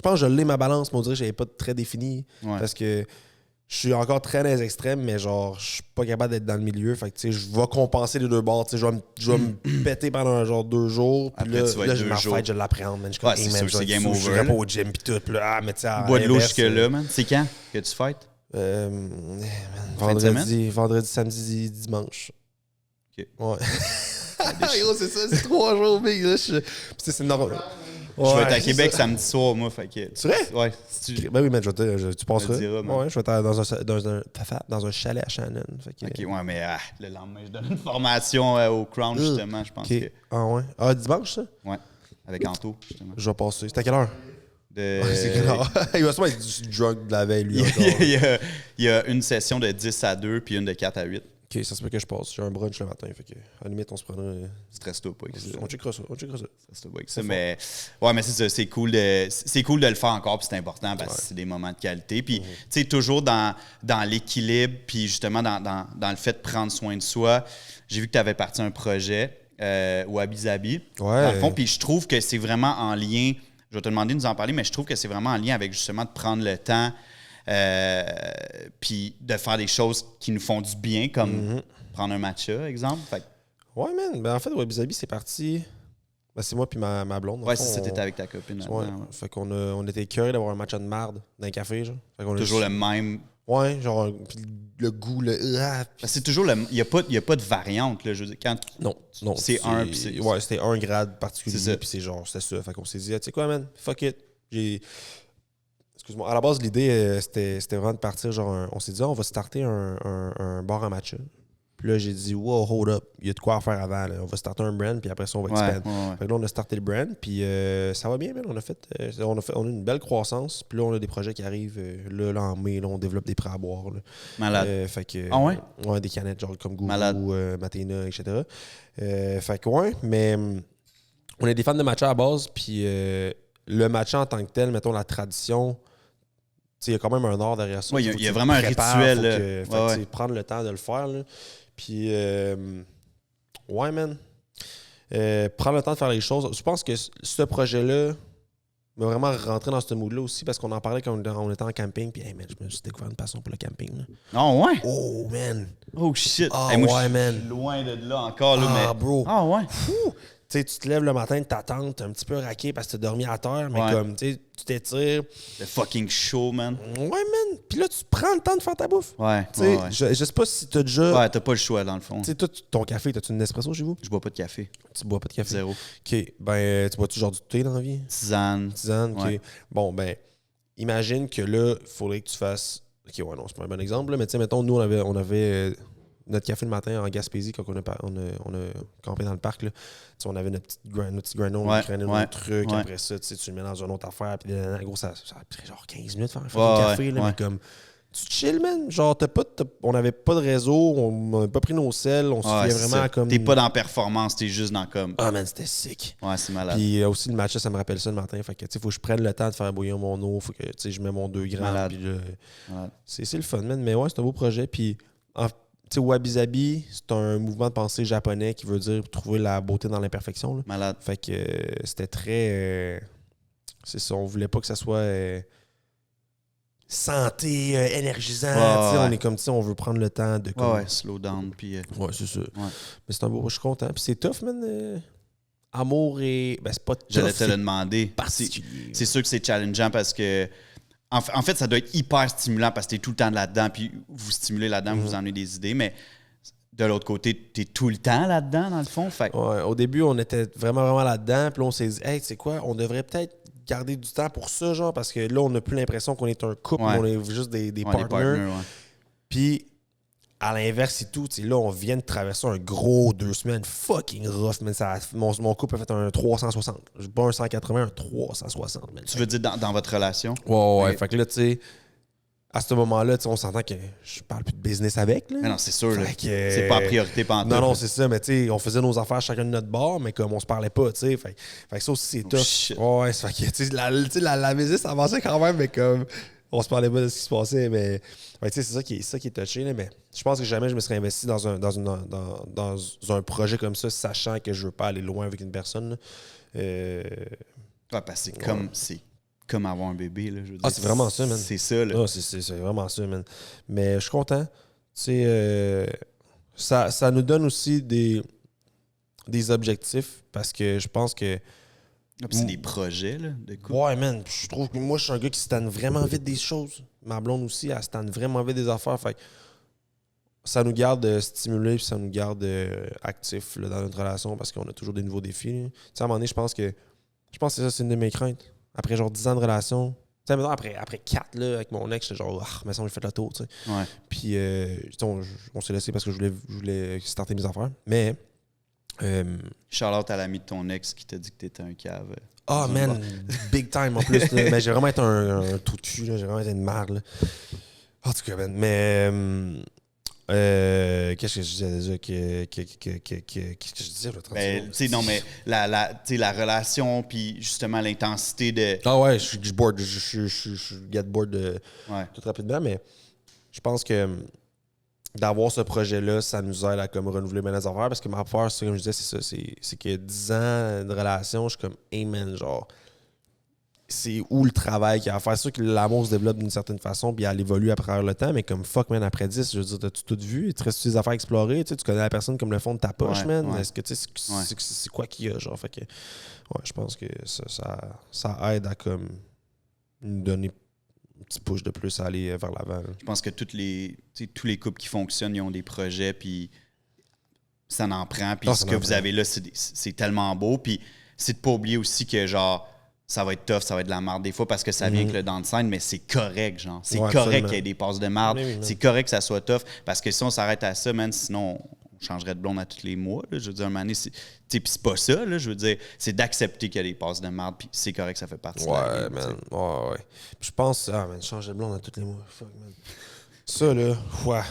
que je l'ai ma balance, mais on dirait que je n'avais pas très défini. Ouais. Parce que je suis encore très dans les extrêmes, mais genre, je suis pas capable d'être dans le milieu. Fait que, tu sais, je vais compenser les deux bords. Tu sais, je vais me péter pendant genre 2 jours. Puis là, je m'en je l'appréhende, man. Je ouais, c'est sûr, c'est game over. Je vais pas au gym, puis tout. Là, mais tu sais, bois de l'eau jusque-là, man. C'est quand que tu fêtes? Vendredi, samedi, dimanche. OK. Ouais. C'est ça, c'est 3 jours, big. C'est normal. Je vais être à Québec samedi soir, moi. Fait que... C'est vrai? Ouais. Ben oui, mais tu passeras. Ouais, je vais être dans un chalet à Shannon. Fait que... OK, ouais, mais le lendemain, je donne une formation au Crown, justement, je pense que... Ah ouais? Ah, dimanche, ça? Ouais, avec Anto, justement. Je vais passer. C'est à quelle heure? C'est quelle heure? Il va sûrement être du drug de la veille, lui. Il y a une session de 10 à 2 puis une de 4 à 8. OK, ça se peut que je passe. J'ai un brunch le matin. Fait que, à la limite, on se prendra. Stresse-toi pas avec ça. On checkera ça. Stresse-toi pas avec ça. Mais, ouais, mais c'est ça. C'est cool de le faire encore, puis c'est important parce que c'est des moments de qualité. Puis, tu sais, toujours dans l'équilibre, puis justement dans le fait de prendre soin de soi. J'ai vu que tu avais parti un projet, Wabi Sabi, dans le fond. Puis, je trouve que c'est vraiment en lien. Je vais te demander de nous en parler, mais je trouve que c'est vraiment en lien avec justement de prendre le temps. Puis de faire des choses qui nous font du bien, comme prendre un matcha, exemple. Fait. Ouais, man. Ben, en fait, Wabi Sabi, c'est parti. Ben, c'est moi puis ma blonde. Ouais, c'est ça, t'étais avec ta copine. Ouais. Fait qu'on on était curieux d'avoir un matcha de marde dans un café, genre. Fait qu'on toujours le même. Ouais, genre, le goût, c'est toujours le. Il n'y a pas de variante, là. Je veux dire, quand. Non. C'est un. Puis ouais, c'était un grade particulier. Puis c'est genre, c'était ça. Fait qu'on s'est dit, tu sais quoi, man? Fuck it. Excuse-moi. À la base, l'idée, c'était vraiment de partir, genre, on s'est dit, on va starter un bar à matcha. Puis là, j'ai dit, wow, hold up, il y a de quoi à faire avant. Là. On va starter un brand, puis après ça, on va expand. Ouais. Fait que là, on a starté le brand, puis ça va bien, man. On a une belle croissance. Puis là, on a des projets qui arrivent. Là, en mai, là, on développe des prêts à boire. Là. Malade. Fait que, ouais, des canettes, genre comme Gourou, Matena, etc. Fait que, ouais, mais on est des fans de matcha à base, puis le matcha en tant que tel, mettons, la tradition. Il y a quand même un art derrière ça. Oui, il y a vraiment un rituel. Prendre le temps de le faire. Là. Puis, ouais, man. Prendre le temps de faire les choses. Je pense que ce projet-là m'a vraiment rentré dans ce mood-là aussi parce qu'on en parlait quand on était en camping. Puis, hey, man, je me suis découvert une passion pour le camping. Là. Oh, ouais? Oh, man. Oh, shit. Ah, hey, moi, ouais, man. Loin de là encore. Là, mais... bro. Ah, ouais. Tu sais, tu te lèves le matin de ta tente, un petit peu raqué parce que tu as dormi à terre, mais comme, tu sais, tu t'étires. Le fucking show, man. Ouais, man. Puis là, tu prends le temps de faire ta bouffe. Ouais. Je sais pas si t'as déjà. Ouais, t'as pas le choix, dans le fond. Tu sais, toi, ton café, t'as-tu une espresso chez vous? Je bois pas de café. Tu bois pas de café? Zéro. OK. Ben, tu bois-tu genre du thé dans la vie? Tisane. OK. Ouais. Bon, ben, imagine que là, il faudrait que tu fasses. OK, ouais, non, c'est pas un bon exemple, là, mais tu sais, mettons, nous, on avait notre café le matin en Gaspésie quand on a campé dans le parc. Là. On avait notre petit granola, on prenait notre truc. Après ça, tu le mets dans une autre affaire. Puis, gros, ça a pris genre 15 minutes faire un café. Là, mais comme, tu chill, man. Genre, on n'avait pas de réseau, on n'avait pas pris nos selles. On se fiait vraiment comme. T'es pas dans performance, t'es juste dans comme. Ah, man, c'était sick. Ouais, c'est malade. Puis aussi, le matcha, ça me rappelle ça le matin. Fait que, tu sais, faut que je prenne le temps de faire bouillir mon eau. Faut que, tu sais, je mets mon 2 grammes. Puis c'est le fun, man. Mais ouais, c'est un beau projet. Puis, tu sais, Wabi Sabi, c'est un mouvement de pensée japonais qui veut dire trouver la beauté dans l'imperfection. Là. Malade. Fait que c'était très. C'est ça, on voulait pas que ça soit santé, énergisant. On est comme ça, on veut prendre le temps de. Comme... slow down. Puis, ouais, c'est ça. Ouais. Mais c'est un beau. Je suis content. Puis c'est tough, man. Amour et. Ben, c'est pas tough. J'allais te le demander. C'est sûr que c'est challengeant parce que. En fait, ça doit être hyper stimulant parce que tu es tout le temps là-dedans, puis vous stimulez là-dedans, vous en avez des idées, mais de l'autre côté, tu es tout le temps là-dedans, dans le fond. Fait... Ouais, au début, on était vraiment là-dedans, puis là, on s'est dit, hey, tu sais quoi, on devrait peut-être garder du temps pour ça, genre, parce que là, on n'a plus l'impression qu'on est un couple, on est juste des partners. Puis, à l'inverse, c'est tout. Là, on vient de traverser un gros 2 semaines fucking rough, man. Mon couple a fait un 360. Pas un 180, un 360, man. Tu veux dire dans votre relation? Ouais. Fait que là, tu sais, à ce moment-là, on s'entend que je parle plus de business avec. Là. Mais non, c'est sûr. C'est pas la priorité pantoute. Non, c'est ça. Mais tu sais, on faisait nos affaires chacun de notre bord, mais comme on se parlait pas, tu sais. Fait que ça aussi, c'est tough. Ouais, ça fait que, tu sais, la business avançait quand même, mais comme... On se parlait pas de ce qui se passait, mais c'est ça qui est touché. Là, mais je pense que jamais je me serais investi dans un projet comme ça, sachant que je veux pas aller loin avec une personne. Parce que c'est comme avoir un bébé. Là, je veux dire, c'est vraiment ça, man. C'est ça. Là. C'est vraiment ça, man. Mais je suis content. Ça nous donne aussi des objectifs parce que je pense que c'est des projets, là, de couple. Ouais, man. Je trouve que moi, je suis un gars qui se tanne vraiment vite des choses. Ma blonde aussi, elle se tanne vraiment vite des affaires. Fait que ça nous garde stimulés puis ça nous garde actifs là, dans notre relation parce qu'on a toujours des nouveaux défis. Tu sais, à un moment donné, je pense que ça, c'est une de mes craintes. Après genre 10 ans de relation, tu sais, maintenant, après 4 là, avec mon ex, j'étais genre, mais ça, on a fait le tour, tu sais. Ouais. Puis, on s'est laissé parce que je voulais starter mes affaires. Mais. Shout-out à l'ami de ton ex qui t'a dit que t'étais un cave. Ah, man, big time en plus. Mais j'ai vraiment été un trou de cul, là. J'ai vraiment été une merde. Là. En tout cas, man. Mais Qu'est-ce que je disais déjà? Qu'est-ce que je disais? Non, mais la relation, puis justement l'intensité de... Ah ouais, je suis bored. Je get bored tout rapidement, mais je pense que d'avoir ce projet-là, ça nous aide à comme renouveler mes affaires, parce que ma peur, c'est comme je disais, c'est ça, c'est que 10 ans de relation, je suis comme, hey man, genre, c'est où le travail qu'il y a à faire. C'est sûr que l'amour se développe d'une certaine façon, puis elle évolue à travers le temps, mais comme fuck, man, après 10, je veux dire, t'as-tu tout vu? Il te reste des affaires à explorer, tu connais la personne comme le fond de ta poche, man. Est-ce que tu sais, c'est quoi qu'il y a, genre, fait que, ouais, je pense que ça aide à comme nous donner un petit push de plus à aller vers l'avant. Je pense que tous les couples qui fonctionnent, ils ont des projets, puis ça en prend, puis ce que vous avez là, c'est tellement beau, puis c'est de pas oublier aussi que, genre, ça va être tough, ça va être de la merde des fois parce que ça vient avec le down-sign, mais c'est correct, genre. C'est correct qu'il y ait des passes de merde. C'est correct que ça soit tough parce que si on s'arrête à ça, man, sinon on changerait de blonde à tous les mois. Là. Je veux dire, un moment donné, c'est pas ça, là. Je veux dire, c'est d'accepter qu'il y a des passes de merde, puis c'est correct, ça fait partie de la vie. Man. Ouais. Puis je pense, man, changer de blonde à tous les mois. Fuck, man. Ça, là, ouais.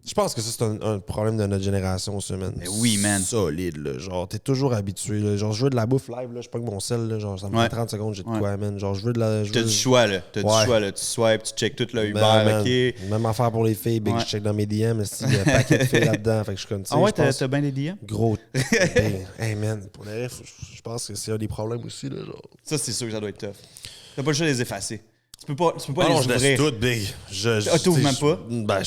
Je pense que ça, c'est un problème de notre génération, ça, man. Mais oui, man. Solide, là. Genre, t'es toujours habitué, là. Genre, je veux de la bouffe live, là. Je pas que mon sel, là. Genre, ça me prend 30 secondes, j'ai de quoi, man. Genre, je veux de la. T'as du choix, là. Du choix, là. Tu swipes, tu checkes tout le Uber, OK. Même affaire pour les filles, big. Je check dans mes DM, il y a un paquet de filles là-dedans. Fait que je suis comme, ah ouais, t'as bien des DM? Gros. Hey, man. Pour les refs, je pense que c'est un des problèmes aussi, là. Genre. Ça, c'est sûr que ça doit être tough. T'as pas le choix de les effacer. Tu peux pas les ouvrir. Je laisse tout, big. T'ouvres même pas? Ben,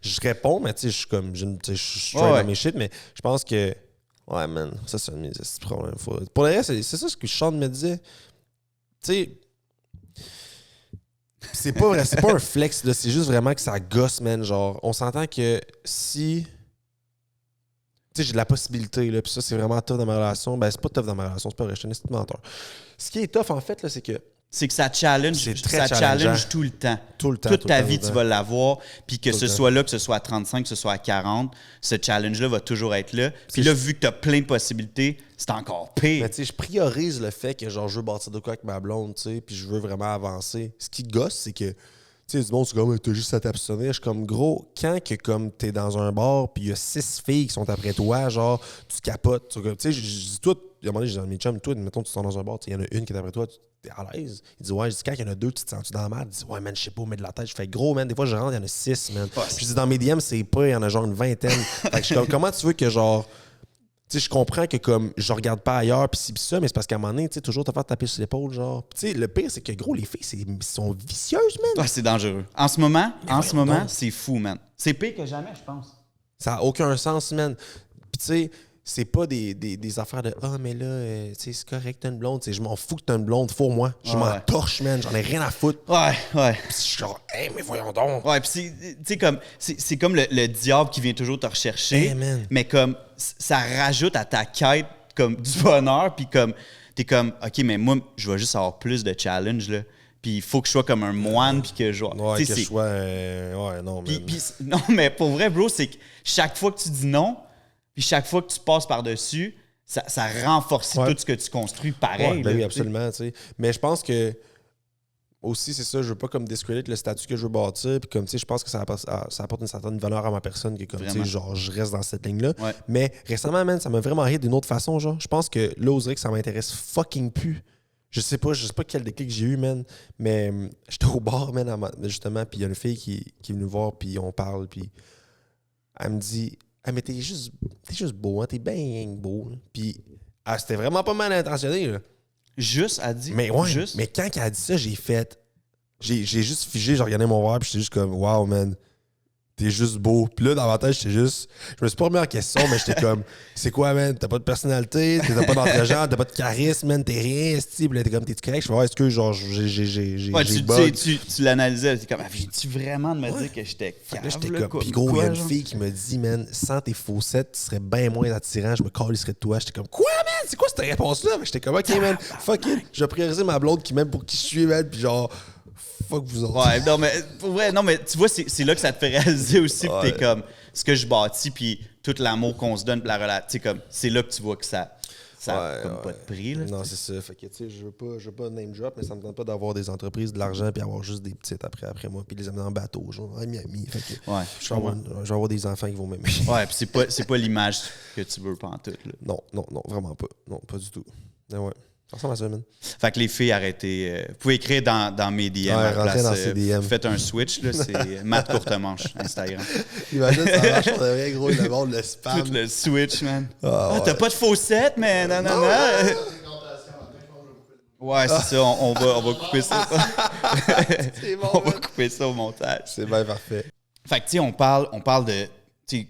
je réponds, mais tu sais, je suis comme, je suis straight dans mes shit, mais je pense que, ouais, man, ça, c'est un de mes problèmes. Pour le reste, c'est ça ce que Sean me disait. Tu sais, c'est pas vrai, c'est pas un flex, là, c'est juste vraiment que ça gosse, man. Genre, on s'entend que si, tu sais, j'ai de la possibilité, là, puis ça, c'est vraiment tough dans ma relation. Ben, c'est pas tough dans ma relation, c'est pas vrai, je suis un esti de menteur. Ce qui est tough, en fait, là, c'est que ça challenge tout le temps. Toute ta vie, tu vas l'avoir. Puis que ce soit là, que ce soit à 35, que ce soit à 40, ce challenge-là va toujours être là. Puis là, vu que tu as plein de possibilités, c'est encore pire. Mais tu sais, je priorise le fait que genre je veux bâtir de quoi avec ma blonde, tu sais, puis je veux vraiment avancer. Ce qui gosse, c'est que, tu sais, du monde, c'est comme, t'as juste à t'abstenir. Je suis comme, gros, quand que comme t'es dans un bar, puis il y a 6 filles qui sont après toi, genre, tu capotes. Tu sais, je dis, toi, à un moment donné, je dis à mes chums, toi, mettons, tu sors dans un bar, il y en a une qui est après toi, t'es à l'aise. Il dit, ouais, je dis, quand il y en a 2, tu te sens-tu dans la merde? Il dit, ouais, man, je sais pas où mettre de la tête. Je fais, gros, man, des fois, je rentre, il y en a 6, man. Puis je dis, dans mes DM, c'est pas, il y en a genre une vingtaine. Fait que je suis comme, comment tu veux que, genre, tu sais, je comprends que, comme, je regarde pas ailleurs, puis ça, mais c'est parce qu'à un moment donné, tu sais, toujours te faire taper sur l'épaule, genre. Tu sais, le pire, c'est que, gros, les filles, sont vicieuses, man. Ouais, c'est dangereux. En ce moment, c'est fou, man. C'est pire que jamais, je pense. Ça n'a aucun sens, man. Puis, tu sais, c'est pas des affaires de « Ah, mais là, tu sais, c'est correct, t'as une blonde. » Tu sais, je m'en fous que t'as une blonde. Pour moi, je m'en torche, man. J'en ai rien à foutre. Ouais. Puis je suis genre « Hey, mais voyons donc. » Ouais, puis c'est comme le diable qui vient toujours te rechercher. Hey, man. Mais comme, ça rajoute à ta quête comme du bonheur. Puis comme, t'es comme « OK, mais moi, je vais juste avoir plus de challenge, là. » Puis il faut que je sois comme un moine, puis que je... Ouais, que je sois... ouais, non, mais... non, mais pour vrai, bro, c'est que chaque fois que tu dis non... Puis chaque fois que tu passes par-dessus, ça renforce tout ce que tu construis pareil. Ben oui, absolument. Tu sais. Mais je pense que aussi, c'est ça, je veux pas comme discredit le statut que je veux bâtir. Puis comme, tu sais, je pense que ça apporte une certaine valeur à ma personne qui est comme, tu sais, genre, je reste dans cette ligne-là. Ouais. Mais récemment, man, ça m'a vraiment hit d'une autre façon, genre. Je pense que là, oserait que ça m'intéresse fucking plus. Je sais pas quel déclic j'ai eu, man. Mais j'étais au bar, man, justement, puis il y a une fille qui est venue voir, puis on parle, puis elle me dit... Ah, mais t'es juste beau, hein? T'es bien beau. Hein? Puis, c'était vraiment pas mal intentionné, là. Juste, elle dit. Mais ouais, juste. Mais quand elle a dit ça, j'ai juste figé, j'ai regardé mon verre, puis j'étais juste comme, wow, man, t'es juste beau. Puis là, dans ma tête, je me suis pas remis en question, mais j'étais comme, c'est quoi, man? T'as pas de personnalité, t'as pas d'entre-genre, t'as pas de charisme, man, t'es rien, esti. Puis là, t'es comme, t'es-tu correct? Je fais, ouais, est-ce que, genre, tu l'analysais, t'es comme, j'ai-tu vraiment de me dire que j'étais cave? Là, j'étais comme, pis gros, il y a une fille qui me dit, man, sans tes faussettes, tu serais bien moins attirant, je me calisserais de toi. J'étais comme, quoi, man? C'est quoi cette réponse-là? J'étais comme, ok, man, fuck it. Je vais prioriser ma blonde qui m'aime pour qui je suis, man, pis genre, fuck vous autres. Ouais, non, mais pour vrai, non, mais tu vois, c'est là que ça te fait réaliser aussi que t'es comme ce que je bâtis, puis tout l'amour qu'on se donne, la relation, comme, c'est là que tu vois que ça ça n'a comme pas de prix. Là, non, c'est ça. Fait que, tu sais, je veux pas name drop, mais ça me tente pas d'avoir des entreprises, de l'argent, puis avoir juste des petites après moi, puis les amener en bateau, genre à Miami. Fait que, je vais avoir des enfants qui vont m'aimer. Ouais, puis c'est pas l'image que tu veux pantoute. Là. Non, vraiment pas. Non, pas du tout. Mais ouais. Ça ressemble à ça, man. Fait que les filles, arrêtez. Vous pouvez écrire dans mes DM. Rentrez dans ces DM. Faites un switch, là, c'est Matt Courtemanche, Instagram. Imagine, ça marche pour de vrai, gros, le monde, le spam. Tout le switch, man. T'as pas de faussettes, mais non. Ouais, c'est ça, on va couper ça. C'est bon, on va couper ça au montage. C'est bien parfait. Fait que, tu sais, on parle de...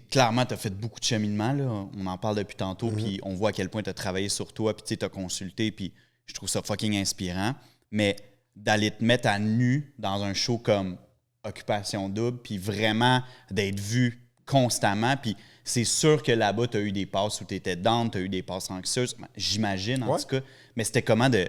Clairement, tu as fait beaucoup de cheminement, là. On en parle depuis tantôt, puis on voit à quel point tu as travaillé sur toi, puis tu as consulté, puis je trouve ça fucking inspirant. Mais d'aller te mettre à nu dans un show comme Occupation Double, puis vraiment d'être vu constamment, puis c'est sûr que là-bas, tu as eu des passes où tu étais down, tu as eu des passes anxieuses, j'imagine en tout cas. Mais c'était comment de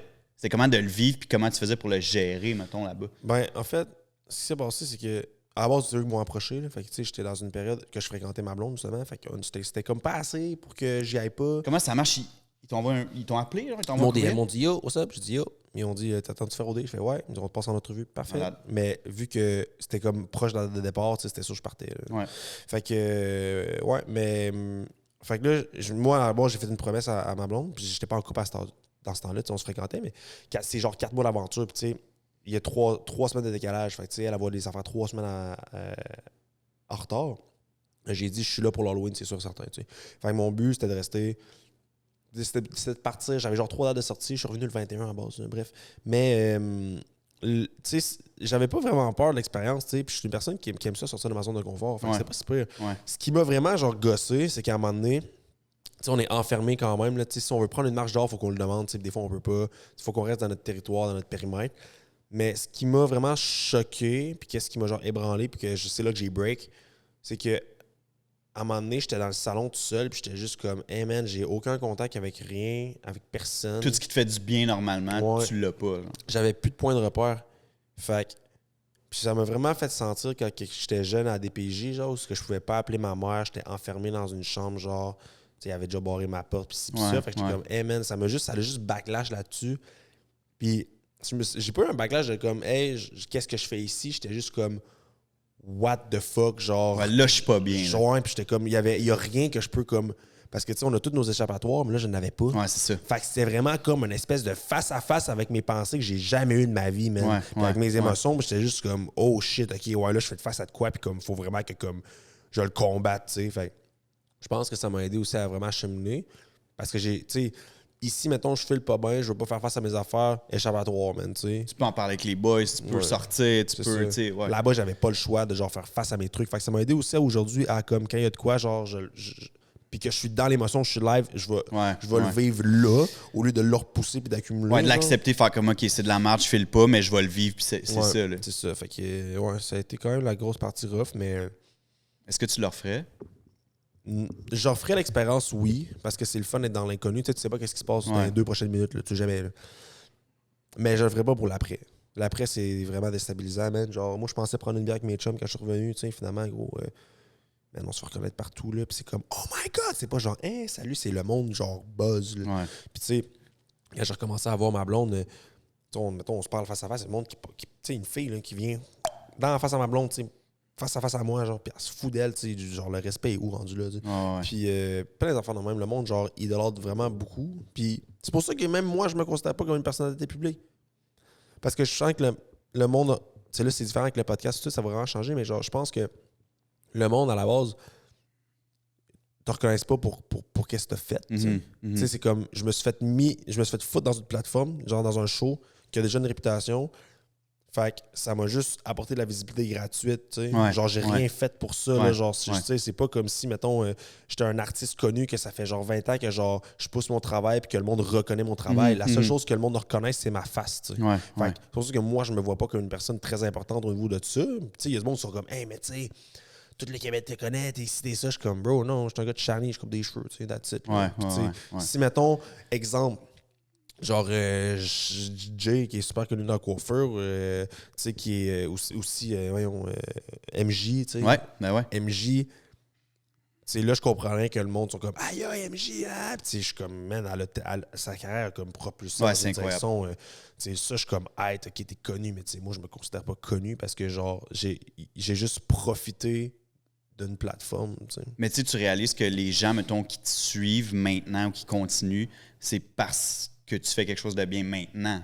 le vivre, puis comment tu faisais pour le gérer, mettons, là-bas? Ben, en fait, ce qui s'est passé, c'est que à la base, c'est eux qui m'ont approché. Là. Fait que, tu sais, j'étais dans une période que je fréquentais ma blonde, justement. Fait que c'était comme pas assez pour que j'y aille pas. Comment ça marche? Ils t'ont appelé? Genre, Ils m'ont dit yo, what's up? J'ai dit yo. Ils ont dit t'attends de faire OD? Je fais ouais. Ils m'ont dit on te passe en entrevue. Parfait. Malade. Mais vu que c'était comme proche de départ, c'était sûr que je partais. Là. Ouais. Fait que, ouais, mais. Fait que là, moi, à la base, j'ai fait une promesse à ma blonde. Puis j'étais pas en couple dans ce temps-là. On se fréquentait, mais c'est genre 4 mois d'aventure. Puis tu sais, il y a 3 semaines de décalage. Fait que, tu sais, elle va les affaires 3 semaines en retard. J'ai dit, je suis là pour l'Halloween, c'est sûr, certain. Tu sais. Fait que mon but, c'était de rester. C'était de partir. J'avais genre 3 dates de sortie. Je suis revenu le 21 à base. Bref. Mais, tu sais, j'avais pas vraiment peur de l'expérience. Tu sais. Puis je suis une personne qui aime ça sortir de ma zone de confort. Fait que c'est pas si pire. Ouais. Ce qui m'a vraiment genre gossé, c'est qu'à un moment donné, t'sais, on est enfermé quand même. Là, si on veut prendre une marche dehors, il faut qu'on le demande. Des fois, on peut pas. Il faut qu'on reste dans notre territoire, dans notre périmètre. Mais ce qui m'a vraiment choqué, puis qu'est-ce qui m'a genre ébranlé, puis que c'est là que j'ai break, c'est que à un moment donné, j'étais dans le salon tout seul, puis j'étais juste comme, hey man, j'ai aucun contact avec rien, avec personne. Tout ce qui te fait du bien normalement, tu l'as pas. Là. J'avais plus de point de repère. Fait que, puis ça m'a vraiment fait sentir quand j'étais jeune à DPJ, genre, où je pouvais pas appeler ma mère, j'étais enfermé dans une chambre, genre, tu sais, il avait déjà barré ma porte, puis ça. Fait que j'étais comme, hey man, ça a juste backlash là-dessus. Puis j'ai pas eu un backlash de comme, hey, qu'est-ce que je fais ici? J'étais juste comme, what the fuck, genre. Ouais, là, je suis pas bien. Genre, puis j'étais comme, il y a rien que je peux comme. Parce que, tu sais, on a tous nos échappatoires, mais là, je n'en avais pas. Ouais, c'est ça. Fait que c'était vraiment comme une espèce de face-à-face avec mes pensées que j'ai jamais eu de ma vie, man. Avec mes émotions, j'étais juste comme, oh shit, ok, ouais, là, je fais face à de quoi, puis comme, faut vraiment que, comme, je le combatte, tu sais. Fait je pense que ça m'a aidé aussi à vraiment cheminer. Parce que tu sais, ici, mettons, je file pas bien, je veux pas faire face à mes affaires, échappatoire, man, tu sais. Tu peux en parler avec les boys, tu peux sortir, tu peux, tu sais, ouais. Là-bas, j'avais pas le choix de, genre, faire face à mes trucs. Fait que ça m'a aidé aussi aujourd'hui à, comme, quand il y a de quoi, genre, puis que je suis dans l'émotion, je suis live, je vais le vivre là, au lieu de le repousser puis d'accumuler. Ouais, de l'accepter, faire comme, OK, c'est de la merde, je file pas, mais je vais le vivre, puis c'est ça, là. C'est ça. Fait que, ouais, ça a été quand même la grosse partie rough, mais. Est-ce que tu le referais? J'en ferais l'expérience, oui, parce que c'est le fun d'être dans l'inconnu. Tu sais pas qu'est-ce qui se passe dans les 2 prochaines minutes, là, tu sais jamais. Là. Mais je le ferais pas pour l'après. L'après, c'est vraiment déstabilisant, man. Genre, moi, je pensais prendre une bière avec mes chums quand je suis revenu, tu sais, finalement, gros. Man, on se fait reconnaître partout, là. Puis c'est comme, oh my god! C'est pas genre, hey, salut, c'est le monde, genre, buzz, là. Ouais. Puis tu sais, quand j'ai recommencé à voir ma blonde, on se parle face à face, c'est le monde qui tu sais, une fille, là, qui vient face à ma blonde, tu sais, face à face à moi, genre, puis elle se fout d'elle, tu sais, genre, le respect est où rendu là, tu sais. Ouais. Puis plein d'enfants de même, le monde, genre, idolâtre vraiment beaucoup. Puis c'est pour ça que même moi, je me considère pas comme une personnalité publique. Parce que je sens que le monde, tu sais, là, c'est différent avec le podcast, tout ça va vraiment changer, mais genre, je pense que le monde, à la base, te reconnaissent pas pour qu'est-ce que t'as fait. Tu sais, c'est comme, je me suis fait foutre dans une plateforme, genre dans un show, qui a déjà une réputation. Fait que ça m'a juste apporté de la visibilité gratuite, tu sais. Genre, j'ai rien fait pour ça, là. Genre, tu sais, c'est pas comme si, mettons, j'étais un artiste connu, que ça fait genre 20 ans que, genre, je pousse mon travail puis que le monde reconnaît mon travail. La seule chose que le monde reconnaît, c'est ma face, tu sais. Fait que c'est pour ça que moi, je me vois pas comme une personne très importante au niveau de ça. Tu sais, il y a des monde qui sont comme, hey, mais tu sais, tous les Québécois te connaissent, t'es ici, t'es ça. Je suis comme, bro, non, je suis un gars de Charny, je coupe des cheveux, tu sais, that's it. Si, mettons, exemple, genre, Jay, qui est super connu dans la coiffure, tu sais, qui est aussi voyons, MJ, tu sais. Ouais, ben ouais. MJ, sais, là, je comprends rien que le monde sont comme aïe, aïe, MJ, ah! Puis je suis comme, man, sa carrière a comme propulsé dans une direction. Tu sais, ça, je suis comme, hey, ok, t'es connu, mais tu sais, moi, je me considère pas connu parce que, genre, j'ai juste profité d'une plateforme, tu sais. Mais tu réalises que les gens, mettons, qui te suivent maintenant ou qui continuent, c'est parce que tu fais quelque chose de bien maintenant.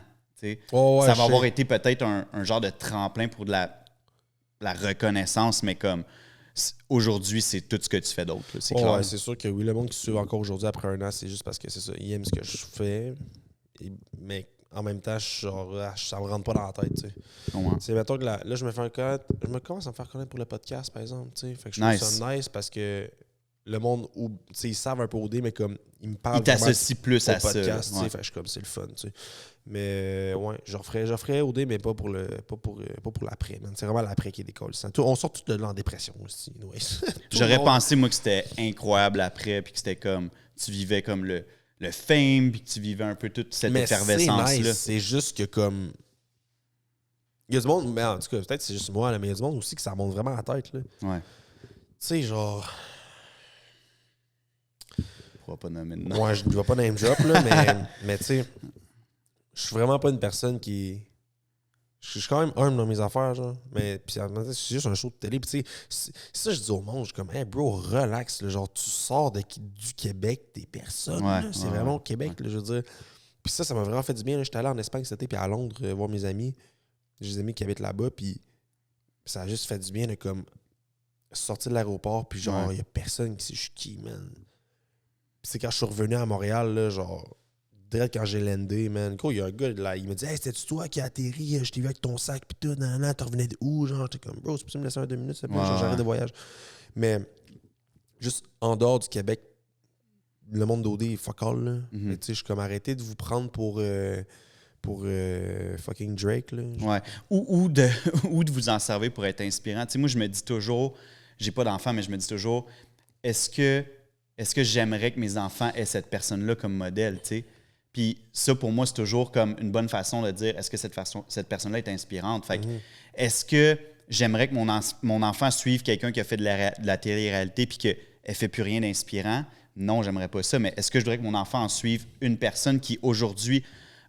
Oh, ouais, ça va avoir été peut-être un genre de tremplin pour de la reconnaissance, mais comme aujourd'hui, c'est tout ce que tu fais d'autre. C'est clair. Ouais, c'est sûr que oui, le monde qui suit encore aujourd'hui après un an, c'est juste parce que c'est ça. Ils aiment ce que je fais, mais en même temps, ça me rentre pas dans la tête. Tu sais. Ouais. C'est mettons que là, je me fais commence à me faire connaître pour le podcast, par exemple. Tu sais. Fait que je trouve ça nice parce que le monde, tu sais, ils savent un peu OD, mais comme ils me parlent. Ils t'associent plus à podcast, ça. Fait que je suis comme, c'est le fun. Tu sais. Mais ouais, j'offrais OD, mais pas pour l'après, man. C'est vraiment l'après qui est décollissant. On sort tout de là en dépression aussi. J'aurais pensé, moi, que c'était incroyable après, puis que c'était comme, tu vivais comme le fame, puis que tu vivais un peu toute cette effervescence-là. C'est nice, c'est juste que comme... Il y a du monde, mais en tout cas, peut-être c'est juste moi, là, mais il y a du monde aussi que ça monte vraiment à la tête. Là. Ouais. Tu sais, genre... On va pas nommer de nom. Ouais, je ne vais pas name drop, là, mais tu sais, je suis vraiment pas une personne qui... Je suis quand même humble dans mes affaires, genre. Mais puis c'est juste un show de télé. Puis tu sais, ça, je dis au monde, je suis comme, hey bro, relax. Là, genre, tu sors du Québec, des personnes. C'est vraiment au Québec, là, je veux dire. Puis ça m'a vraiment fait du bien. Là. J'étais allé en Espagne cet été, puis à Londres, voir mes amis. J'ai des amis qui habitent là-bas, puis ça a juste fait du bien de comme sortir de l'aéroport, puis genre, il y a personne qui sait je suis qui, man. Puis c'est quand je suis revenu à Montréal, là, genre... Direct quand j'ai landé, man. Il y a un gars, là, il me dit « Hey, c'était-tu toi qui a atterri? Je t'ai vu avec ton sac, pis tout, nan, tu revenais de où? » Genre, j'étais comme « Bro, c'est possible de me laisser 2 minutes, j'arrête de voyage. » Mais juste en dehors du Québec, le monde d'OD est fuck all, là. Tu sais, je suis comme arrêté de vous prendre pour fucking Drake, là. Ouais. Ou de vous en servir pour être inspirant. Tu sais, moi, je me dis toujours, j'ai pas d'enfant, mais je me dis toujours, est-ce que j'aimerais que mes enfants aient cette personne-là comme modèle, tu sais? Puis ça, pour moi, c'est toujours comme une bonne façon de dire est-ce que cette personne-là est inspirante? Fait que, est-ce que j'aimerais que mon enfant suive quelqu'un qui a fait de la télé-réalité puis qu'elle ne fait plus rien d'inspirant? Non, j'aimerais pas ça. Mais est-ce que je voudrais que mon enfant en suive une personne qui, aujourd'hui,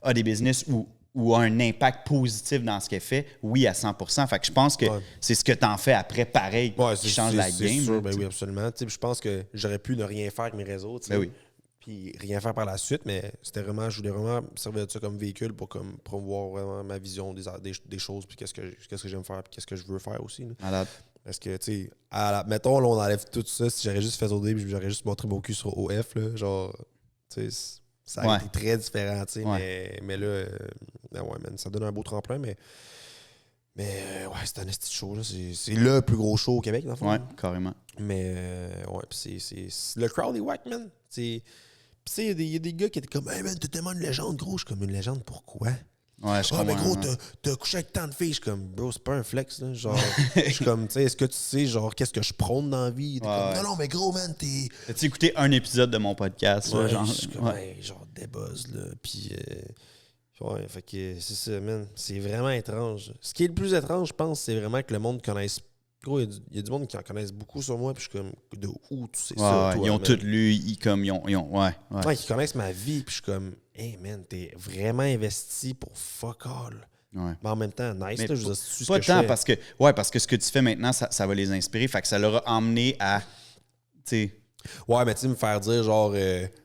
a des business ou a un impact positif dans ce qu'elle fait? Oui, à 100%. Fait que je pense que c'est ce que tu en fais après, pareil, qui change la game. C'est sûr, ben oui, absolument. Je pense que j'aurais pu ne rien faire avec mes réseaux. Ben oui. Puis rien faire par la suite, mais je voulais vraiment me servir de ça comme véhicule pour comme promouvoir vraiment ma vision des choses, puis qu'est-ce que j'aime faire, puis qu'est-ce que je veux faire aussi. Là. Parce que, tu sais, mettons, là, on enlève tout ça, si j'aurais juste fait OD, puis j'aurais juste montré mon cul sur OF, là, genre, tu sais, ça a été très différent, tu sais, mais là, ouais, man, ça donne un beau tremplin, mais ouais, c'est un esti de show, là, c'est le plus gros show au Québec, dans le fond. Ouais, carrément. Mais, ouais, puis c'est le crowd est whack, man, puis, tu sais, il y a des gars qui étaient comme, hey man, t'es tellement une légende, gros. Je suis comme, une légende, pourquoi? Ouais, je comprends. Mais gros, t'as couché avec tant de filles. Je suis comme, bro, c'est pas un flex, là. Genre, je suis comme, tu sais, est-ce que tu sais, genre, qu'est-ce que je prône dans la vie? Comme, non, mais gros, man, t'es. As-tu écouté un épisode de mon podcast? Ouais, genre, je suis comme, genre, débuzz, là. Puis, ouais, fait que c'est ça, man. C'est vraiment étrange. Ce qui est le plus étrange, je pense, c'est vraiment que le monde connaisse. Gros, il y a du monde qui en connaissent beaucoup sur moi, puis je suis comme, de où tu sais ça, toi? Ils ont tout lu, ils Ouais, ils connaissent ma vie, puis je suis comme, hey man, t'es vraiment investi pour fuck all. Ouais. Mais en même temps, nice, mais là, je veux dire, pas tant, parce que ce que tu fais maintenant, ça va les inspirer, fait que ça leur a emmené à, tu sais... Ouais, mais tu sais, me faire dire, genre, hey,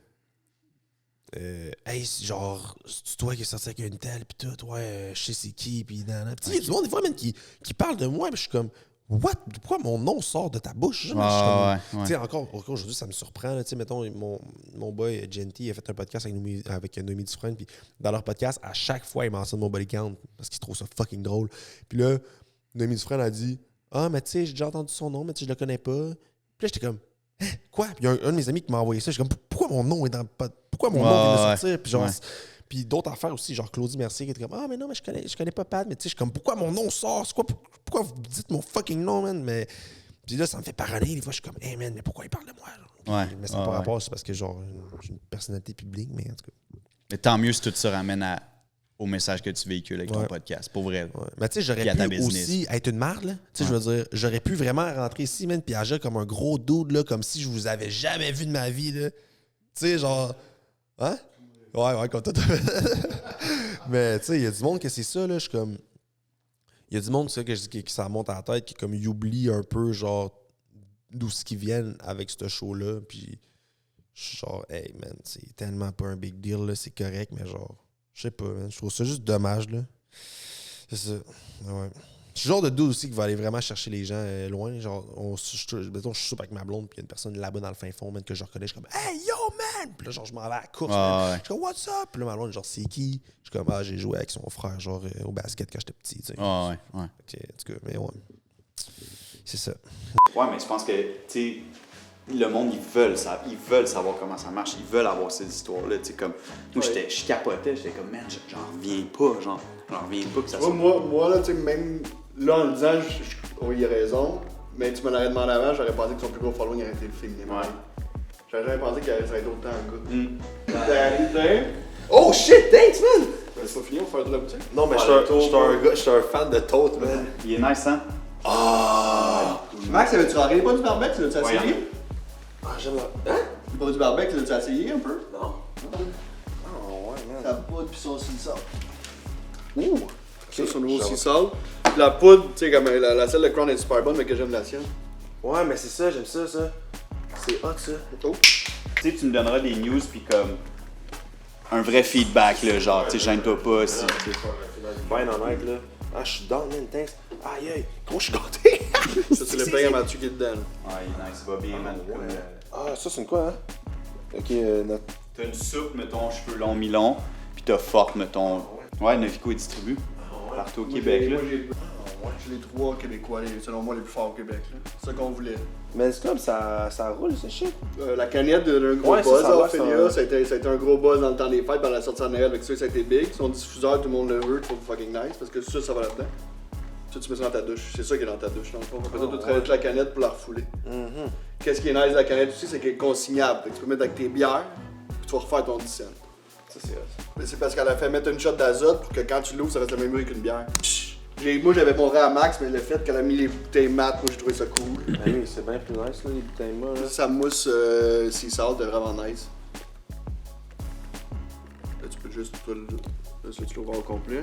genre, c'est toi qui es sorti avec une telle, puis tout, ouais, je sais c'est qui, puis nan. Puis il y a du monde, des fois, même, qui parle de moi, puis je suis comme, what? Pourquoi mon nom sort de ta bouche? Tu sais, encore aujourd'hui, ça me surprend. Tu sais, mettons, mon boy Genty a fait un podcast avec Noémie Dufresne. Puis dans leur podcast, à chaque fois, il mentionne mon body count parce qu'il trouve ça fucking drôle. Puis là, Noémie Dufresne a dit ah, mais tu sais, j'ai déjà entendu son nom, mais tu sais, je le connais pas. Puis là, j'étais comme hein, quoi? Puis il y a un de mes amis qui m'a envoyé ça. J'étais comme pourquoi mon nom est dans le pourquoi mon nom vient de sortir? Puis genre. Puis d'autres affaires aussi, genre Claudie Mercier qui était comme ah, mais non, mais je connais pas Pat, mais tu sais, je suis comme pourquoi mon nom sort? Pourquoi vous dites mon fucking nom, man? Mais puis là, ça me fait parler. Des fois, je suis comme hey man, mais pourquoi il parle de moi? Mais ça n'a pas rapport, c'est parce que genre j'ai une personnalité publique, mais en tout cas. Mais tant mieux si tout ça ramène à au message que tu véhicules avec ton podcast, pour vrai. Ouais. Mais tu sais, j'aurais pu aussi être une marde, là. Tu sais, je veux dire, j'aurais pu vraiment rentrer ici, man, puis agir comme un gros dude, là, comme si je vous avais jamais vu de ma vie, là. Tu sais, genre... Hein? Ouais, comme toi. Mais tu sais, il y a du monde que c'est ça, là, je suis comme... Il y a du monde, ça, qui ça monte à la tête, qui comme, il oublie un peu, genre, d'où ce qu'ils viennent avec ce show-là, puis genre, hey, man, c'est tellement pas un big deal, là, c'est correct, mais genre, je sais pas, man, je trouve ça juste dommage, là. C'est ça, ouais. Je suis le genre de dude aussi qui va aller vraiment chercher les gens loin, genre, je suis soupe avec ma blonde, puis il y a une personne là-bas dans le fin fond, man, que je reconnais, je suis comme, hey, yo, man! Puis là, genre, je m'en vais à la course, man. Je suis comme, what's up? Puis là, ma blonde, genre, c'est qui? Je suis comme, ah, j'ai joué avec son frère, genre, au basket quand j'étais petit, tu sais. Ouais. Ok, en tout cas, mais ouais. C'est ça. Ouais, mais je pense que, tu sais, le monde, ils veulent savoir comment ça marche. Ils veulent avoir ces histoires-là. Tu sais, comme, moi, je capotais. J'étais comme, man, j'en reviens pas. J'en reviens pas que ça soit. Moi, là, tu sais, même là, en le disant, il a raison. Mais tu me l'aurais demandé avant, j'aurais pensé que son plus gros following aurait été le film. Ouais. J'aurais jamais pensé qu'il allait être autant un gars. Oh shit, thanks, man! C'est pas fini, on va faire de la boutique. Non, mais je suis un fan de Tote, man. Il est nice, hein? Ah! Max, avais-tu regardé pas du barbecue? Tu l'as-tu essayé? Ah, j'aime la... Hein? Pas du barbecue, tu l'as-tu essayé un peu? Non. Oh, ouais, man. La poudre pis son sea salt. Ouh! Ça, son nouveau sea salt. La poudre, tu sais, comme la selle de Crown est super bonne, mais que j'aime la sienne. Ouais, mais c'est ça, j'aime ça. C'est hot, ça. Oh. Tu sais, tu me donneras des news pis comme un vrai feedback, là, genre, tu sais, gêne-toi pas si. Ben honnête, là. Ah, je suis down, man, thanks. Aïe, gros, je suis gâté. Ça, c'est le pain à Mathieu qui est dedans. Ouais, il est nice, il va bien, man. Ah, ça, c'est une quoi, hein? Ok, T'as une soupe, mettons, cheveux longs, mi-longs, pis t'as forte, mettons. Ouais, Novico est distribué partout au Québec, là. J'ai les 3 Québécois, selon moi, les plus forts au Québec, là. C'est ça qu'on voulait. Mais c'est comme ça roule, ce shit. La canette d'un gros buzz à Ophélia, ça a été un gros buzz dans le temps des fêtes, dans la sortie en Noël, avec ça a été big. Son diffuseur, tout le monde le veut, trouve fucking nice, parce que ça va là-dedans. Ça, tu mets ça dans ta douche. C'est ça qui est dans ta douche, dans le fond. Après ça, tu traînes la canette pour la refouler. Qu'est-ce qui est nice de la canette aussi, c'est qu'elle est consignable. Tu peux mettre avec tes bières, puis tu vas refaire ton 10 cents. Ça, c'est hot. C'est parce qu'elle a fait mettre une shot d'azote pour que quand tu l'ouvres, ça reste le même bruit qu'une bière. Moi, j'avais montré à Max, mais le fait qu'elle a mis les bouteilles mates, moi, j'ai trouvé ça cool. Ben oui, c'est bien plus nice, là, les bouteilles mates. Sa mousse sea salt est vraiment nice. Là, tu peux juste tout le... Là, ça, tu l'ouvres au complet.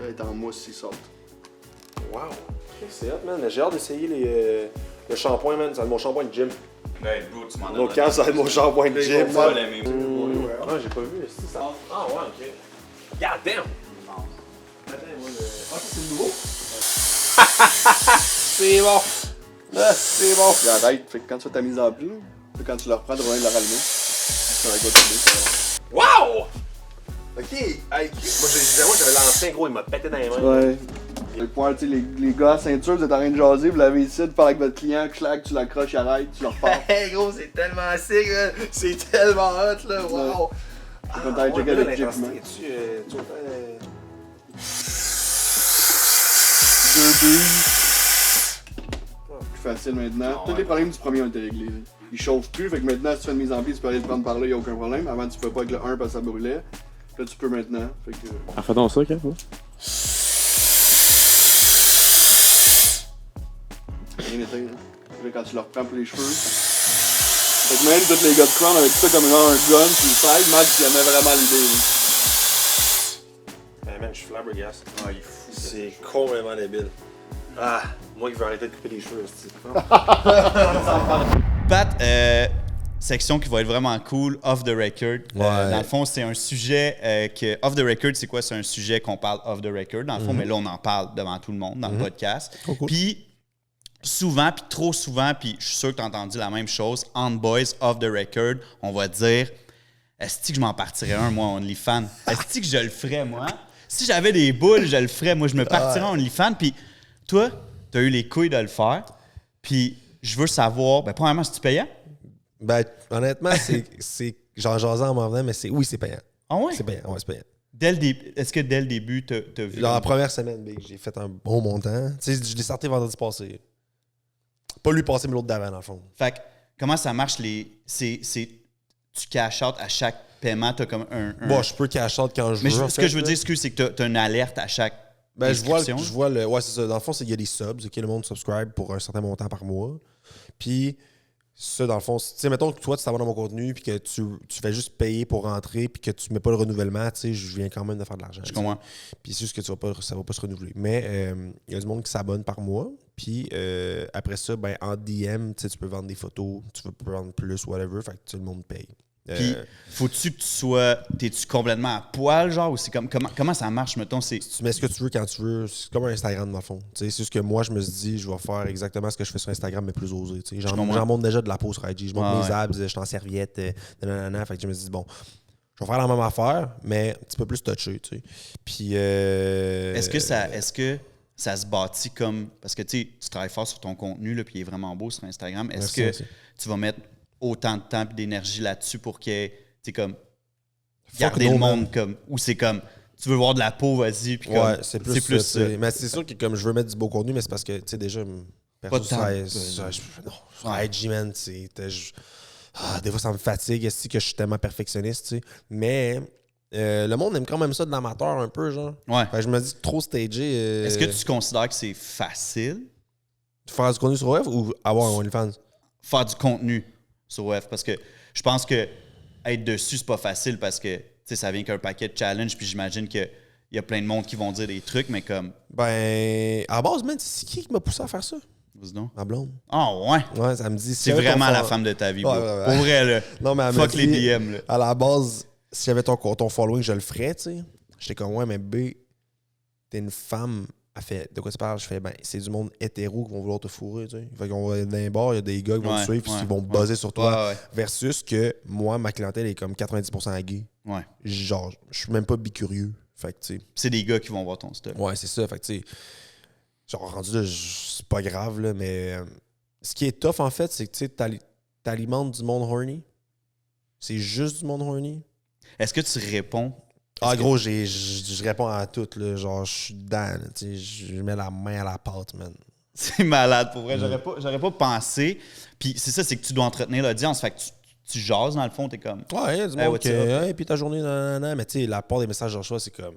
Elle est en mousse sea salt. Wow! C'est hot, man. J'ai hâte d'essayer le shampoing, man. Ça va être mon shampoing de gym. Ben, bro, tu m'en as Donc, quand ça va être mon shampoing de gym, ça. Ah, j'ai pas vu. Ça... Ah, ouais, ok. God damn! Ah, ça, c'est le nouveau? C'est bon! Ah, c'est bon! J'arrête. Fait que quand tu fais ta mise en pli, quand tu le reprends, tu vas le rallumer. Ça va être ça va. Wow! Ok! Hey, moi, j'avais l'ancien, gros, il m'a pété dans les mains. Ouais. Les gars à ceinture, vous êtes en train de jaser, vous l'avez ici, de parler avec votre client, clac, tu l'accroches, il arrête, tu le repars. Hey, gros, c'est tellement sick, là! C'est tellement hot, là! Wow! Ah, quand t'as checké l'équipement. Tu vas faire... 2 billes. Plus facile maintenant. Tous les problèmes du premier ont été réglés. Il chauffe plus, fait que maintenant, si tu fais une mise en pli, tu peux aller le prendre par là, il n'y a aucun problème. Avant, tu peux pas avec le 1 parce que ça brûlait. Là, tu peux maintenant. Fait que... Ah, fais donc ça, Kev. Rien n'était, hein. Là, quand tu le reprends pour les cheveux. Fait que même tous les gars de Crown avec ça comme genre un gun sur le side, Max, il aimait vraiment l'idée. Hey man, je suis flabbergasté. Ah, il est fou. C'est complètement débile. Ah, moi qui veux arrêter de couper les cheveux, c'est Pat, section qui va être vraiment cool, off the record. Dans le fond, c'est un sujet que... Off the record, c'est quoi? C'est un sujet qu'on parle off the record, dans le fond, mais là, on en parle devant tout le monde dans le podcast. Oh, cool. Puis, souvent, puis trop souvent, puis je suis sûr que tu as entendu la même chose, on boys, off the record, on va dire, est-ce que je m'en partirais un, moi, OnlyFans? Est-ce que je le ferais, moi? Si j'avais des boules, je le ferais. Moi, je me partirais en OnlyFans. Puis toi, tu as eu les couilles de le faire. Puis je veux savoir, ben premièrement, si tu payais? Ben, honnêtement, c'est genre jasant en m'en venant, mais oui, c'est payant. Ah ouais? C'est payant, ouais, c'est payant. Est-ce que dès le début, t'as vu? Dans la première semaine, j'ai fait un bon montant. Tu sais, je l'ai sorti vendredi passé. Pas lui passer, mais l'autre d'avant, dans le fond. Fait que, comment ça marche? Tu cash out à chaque paiement, t'as comme un... Bon, je peux cash out quand je veux. Mais ce que je veux dire, c'est que t'as une alerte à chaque inscription. Je vois le... Ouais, c'est ça. Dans le fond, il y a des subs, OK, le monde subscribe pour un certain montant par mois. Puis ça, dans le fond, tu sais, mettons que toi, tu t'abonnes à mon contenu puis que tu fais juste payer pour rentrer puis que tu mets pas le renouvellement, tu sais, je viens quand même de faire de l'argent. Je comprends. Puis c'est juste que ça va pas se renouveler. Mais il y a du monde qui s'abonne par mois. Puis après ça, ben en DM, tu sais, tu peux vendre des photos, tu peux vendre plus, whatever, fait que tout le monde paye. Puis, faut-tu que tu sois... T'es-tu complètement à poil, genre, ou c'est comme... Comment ça marche, mettons? Tu mets ce que tu veux quand tu veux. C'est comme un Instagram, dans le fond. C'est juste que moi, je me suis dit, je vais faire exactement ce que je fais sur Instagram, mais plus osé. J'en montre déjà de la pose sur IG. Je montre mes abs, je suis en serviette, Fait que je me suis dit, bon, je vais faire la même affaire, mais un petit peu plus touché, tu sais. Puis... Est-ce que ça se bâtit comme... Parce que, tu sais, tu travailles fort sur ton contenu, là, puis il est vraiment beau sur Instagram. Est-ce que tu vas mettre autant de temps et d'énergie là-dessus pour que, tu comme, garder le monde comme... Ou c'est comme, tu veux voir de la peau, vas-y, puis comme... c'est plus ça. Mais c'est sûr que comme je veux mettre du beau contenu, mais c'est parce que, tu sais, déjà, pas de temps. Sur IG, man, des fois, ça me fatigue. Est-ce que je suis tellement perfectionniste, tu sais. Mais... le monde aime quand même ça de l'amateur un peu, genre. Ouais. Fait que je me dis trop stagé. Est-ce que tu considères que c'est facile? Faire du contenu sur web ou avoir un OnlyFans? Faire du contenu sur web. Parce que je pense que être dessus, c'est pas facile parce que ça vient qu'un paquet de challenges. Puis j'imagine qu'il y a plein de monde qui vont dire des trucs, mais comme. Ben, à la base, man, c'est qui m'a poussé à faire ça? Vas-y donc. Ma blonde. Ah, ouais. Ouais, ça me dit. C'est vraiment la femme de ta vie, bro. Ouais. Pour vrai, là. Non, mais fuck les DM, là. À la base, si j'avais ton following, je le ferais, tu sais. J'étais comme, ouais, mais B, t'es une femme. Elle fait, de quoi tu parles? Je fais, ben, c'est du monde hétéro qui vont vouloir te fourrer, tu sais. Fait qu'on va dans les bars, il y a des gars qui vont te suivre, qui vont buzzer sur toi. Ouais. Versus que moi, ma clientèle est comme 90% gay. Ouais. Genre, je suis même pas bicurieux. Fait que, tu sais. C'est des gars qui vont voir ton stuff. Ouais, c'est ça. Fait que, tu sais, genre, rendu là, c'est pas grave, là, mais ce qui est tough, en fait, c'est que, tu sais, t'alimentes du monde horny. C'est juste du monde horny. Est-ce que tu réponds? Gros, je réponds à tout, là. Genre, je suis dedans, je mets la main à la pâte, man. C'est malade, pour vrai. J'aurais pas pensé. Puis c'est ça, c'est que tu dois entretenir l'audience. Fait que tu jases, dans le fond, t'es comme... Ouais, il y a du monde qui... Hey, puis ta journée, nanana. Mais tu sais, la part des messages que je reçois, c'est comme...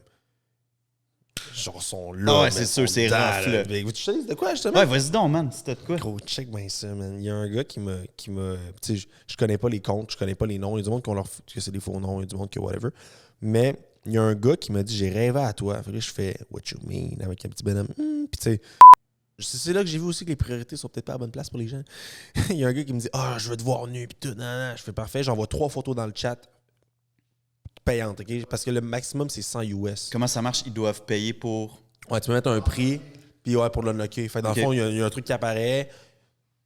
Genre, sont là. Ah ouais, c'est sûr, c'est rough, là. Mais tu sais de quoi, justement? Ouais, vas-y donc, man. C'était de quoi? Gros, check bien ça, man. Il y a un gars qui m'a... Tu sais, je connais pas les comptes, je connais pas les noms. Il y a du monde que c'est des faux noms, il y a du monde que whatever. Mais il y a un gars qui m'a dit, j'ai rêvé à toi. Fait que là, je fais, what you mean? Avec un petit bonhomme. Puis tu sais, c'est là que j'ai vu aussi que les priorités sont peut-être pas à la bonne place pour les gens. Il y a un gars qui me dit, je veux te voir nu, puis tout. Non. Je fais parfait. J'envoie 3 photos dans le chat. Payantes, OK? Parce que le maximum, c'est 100 US. Comment ça marche? Ils doivent payer pour... Ouais, tu peux mettre un prix, puis ouais, pour l'unlocker. Fait dans le fond, il y a un truc qui apparaît,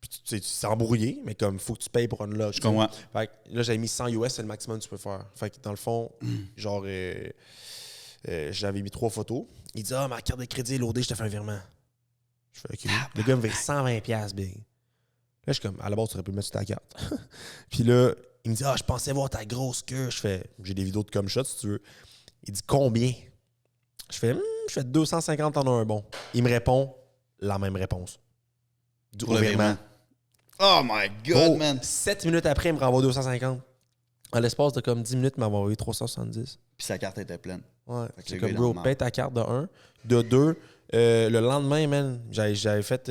puis tu c'est embrouillé, mais comme, il faut que tu payes pour unlock. Je comprends. Fait que là, j'avais mis 100 US, c'est le maximum que tu peux faire. Fait que dans le fond, genre, j'avais mis 3 photos. Il dit, ma carte de crédit est loadée, je te fais un virement. Je fais, OK. Le gars me fait 120$, big. Là, je suis comme, à la base, tu aurais pu le mettre sur ta carte. Puis là, il me dit, je pensais voir ta grosse queue. Je fais, j'ai des vidéos de comme shot, si tu veux. Il dit, combien? Je fais 250 en un bon. Il me répond la même réponse. Pour le virement. Oh my God, man! 7 minutes après, il me renvoie 250. En l'espace de comme 10 minutes, il m'a envoyé 370. Puis sa carte était pleine. Ouais. C'est comme, bro, paye ta carte de 1. De 2, le lendemain, man, j'avais fait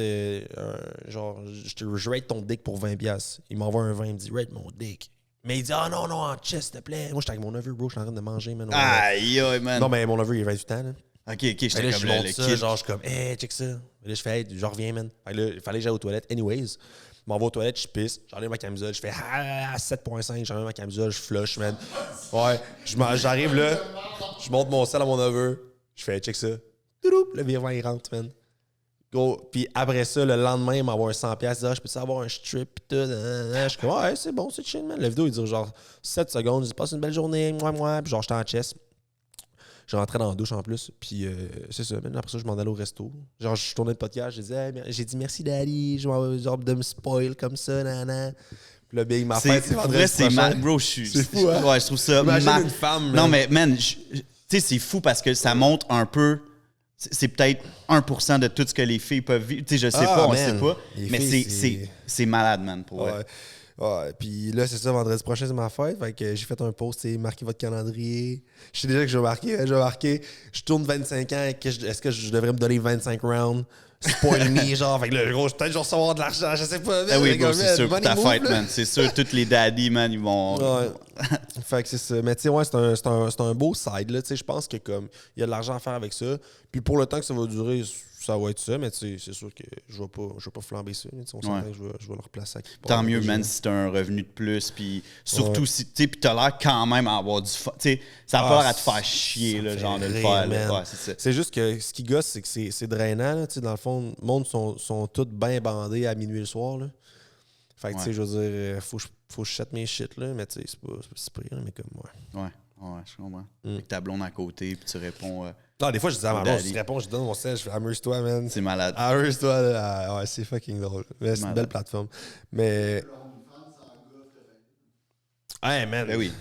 genre, je rate ton dick pour 20$. Il m'envoie un 20, il me dit, rate mon dick. Mais il dit, non, en chest, s'il te plaît. Moi, j'étais avec mon neveu, bro, je suis en train de manger, man. Aïe, man. Non, mais mon neveu, il a 28 ans, là. OK, j'étais comme je monte ça, genre, je suis comme, hey, check ça. Là, je fais, hey, je reviens, man. Fait là, il fallait que j'aille aux toilettes. Anyways, je m'en vais aux toilettes, je pisse, j'enlève ma camisole, je fais 7.5, j'enlève ma camisole, je flush, man. Ouais, j'arrive là, je monte mon sel à mon neveu, je fais, check ça. Le virement, il rentre, man. Gros, puis après ça, le lendemain, il m'envoie un 100$. Il dit, je peux-tu avoir un strip? Tout, je suis comme, ouais, c'est bon, c'est chill, man. La vidéo, il dure genre 7 secondes. Je dis, passe une belle journée, moi. Puis genre, j'étais en chest. Je rentrais dans la douche en plus. Puis c'est ça, man. Après ça, je m'en allais au resto. Genre, je tournais le podcast. J'ai dit, merci, Daddy. Genre, de me spoil comme ça, nanana. Puis le big, ma fête, c'est vendredi prochain. C'est mal, bro. C'est fou, hein? Ouais, je trouve ça Imagine une femme, man. Non, mais, man, tu sais, c'est fou parce que ça montre un peu. C'est peut-être 1% de tout ce que les filles peuvent vivre. Tu sais, je sais pas, on sait pas. Mais c'est malade, man, pour vrai. Ouais, puis là, c'est ça, vendredi prochain, c'est ma fête. Fait que j'ai fait un post, c'est marquez votre calendrier. Je sais déjà que je vais marquer. Je tourne 25 ans, est-ce que je devrais me donner 25 rounds? Spoil me, genre, fait que là, gros, peut-être que je vais recevoir de l'argent, je sais pas. Ah oui, gros, c'est sûr, pour ta fête, man. C'est sûr, tous les daddies, man, ils vont. Ouais. Fait que c'est ça. Mais tu sais, ouais, c'est un beau side, là. Tu sais, je pense que comme, il y a de l'argent à faire avec ça. Puis pour le temps que ça va durer, ça va être ça. Mais tu sais, c'est sûr que je vais pas flamber ça. On s'entend que je vais le replacer à quelque part. Tant mieux, man, si t'as un revenu de plus. Puis surtout si, tu sais, puis t'as l'air quand même à avoir du fun. Tu sais, ça a pas l'air à te faire chier, là, genre de le faire. Là. Ouais, c'est ça. C'est juste que ce qui gosse, c'est que c'est drainant, là. Tu sais, dans le fond, le monde sont tous bien bandés à minuit le soir, là. Fait que, tu sais, je veux dire, faut que je shette mes shit, là, mais tu sais, c'est pas pire, mais comme moi. Ouais, je comprends. Avec ta blonde à côté, puis tu réponds. Non, des fois, je dis à ma blonde, je réponds, je donne mon sel, je fais amuse-toi, man. C'est malade. Amuse-toi, là. Ouais, c'est fucking drôle. Mais c'est une belle plateforme. Mais. Hey, man. Ben oui.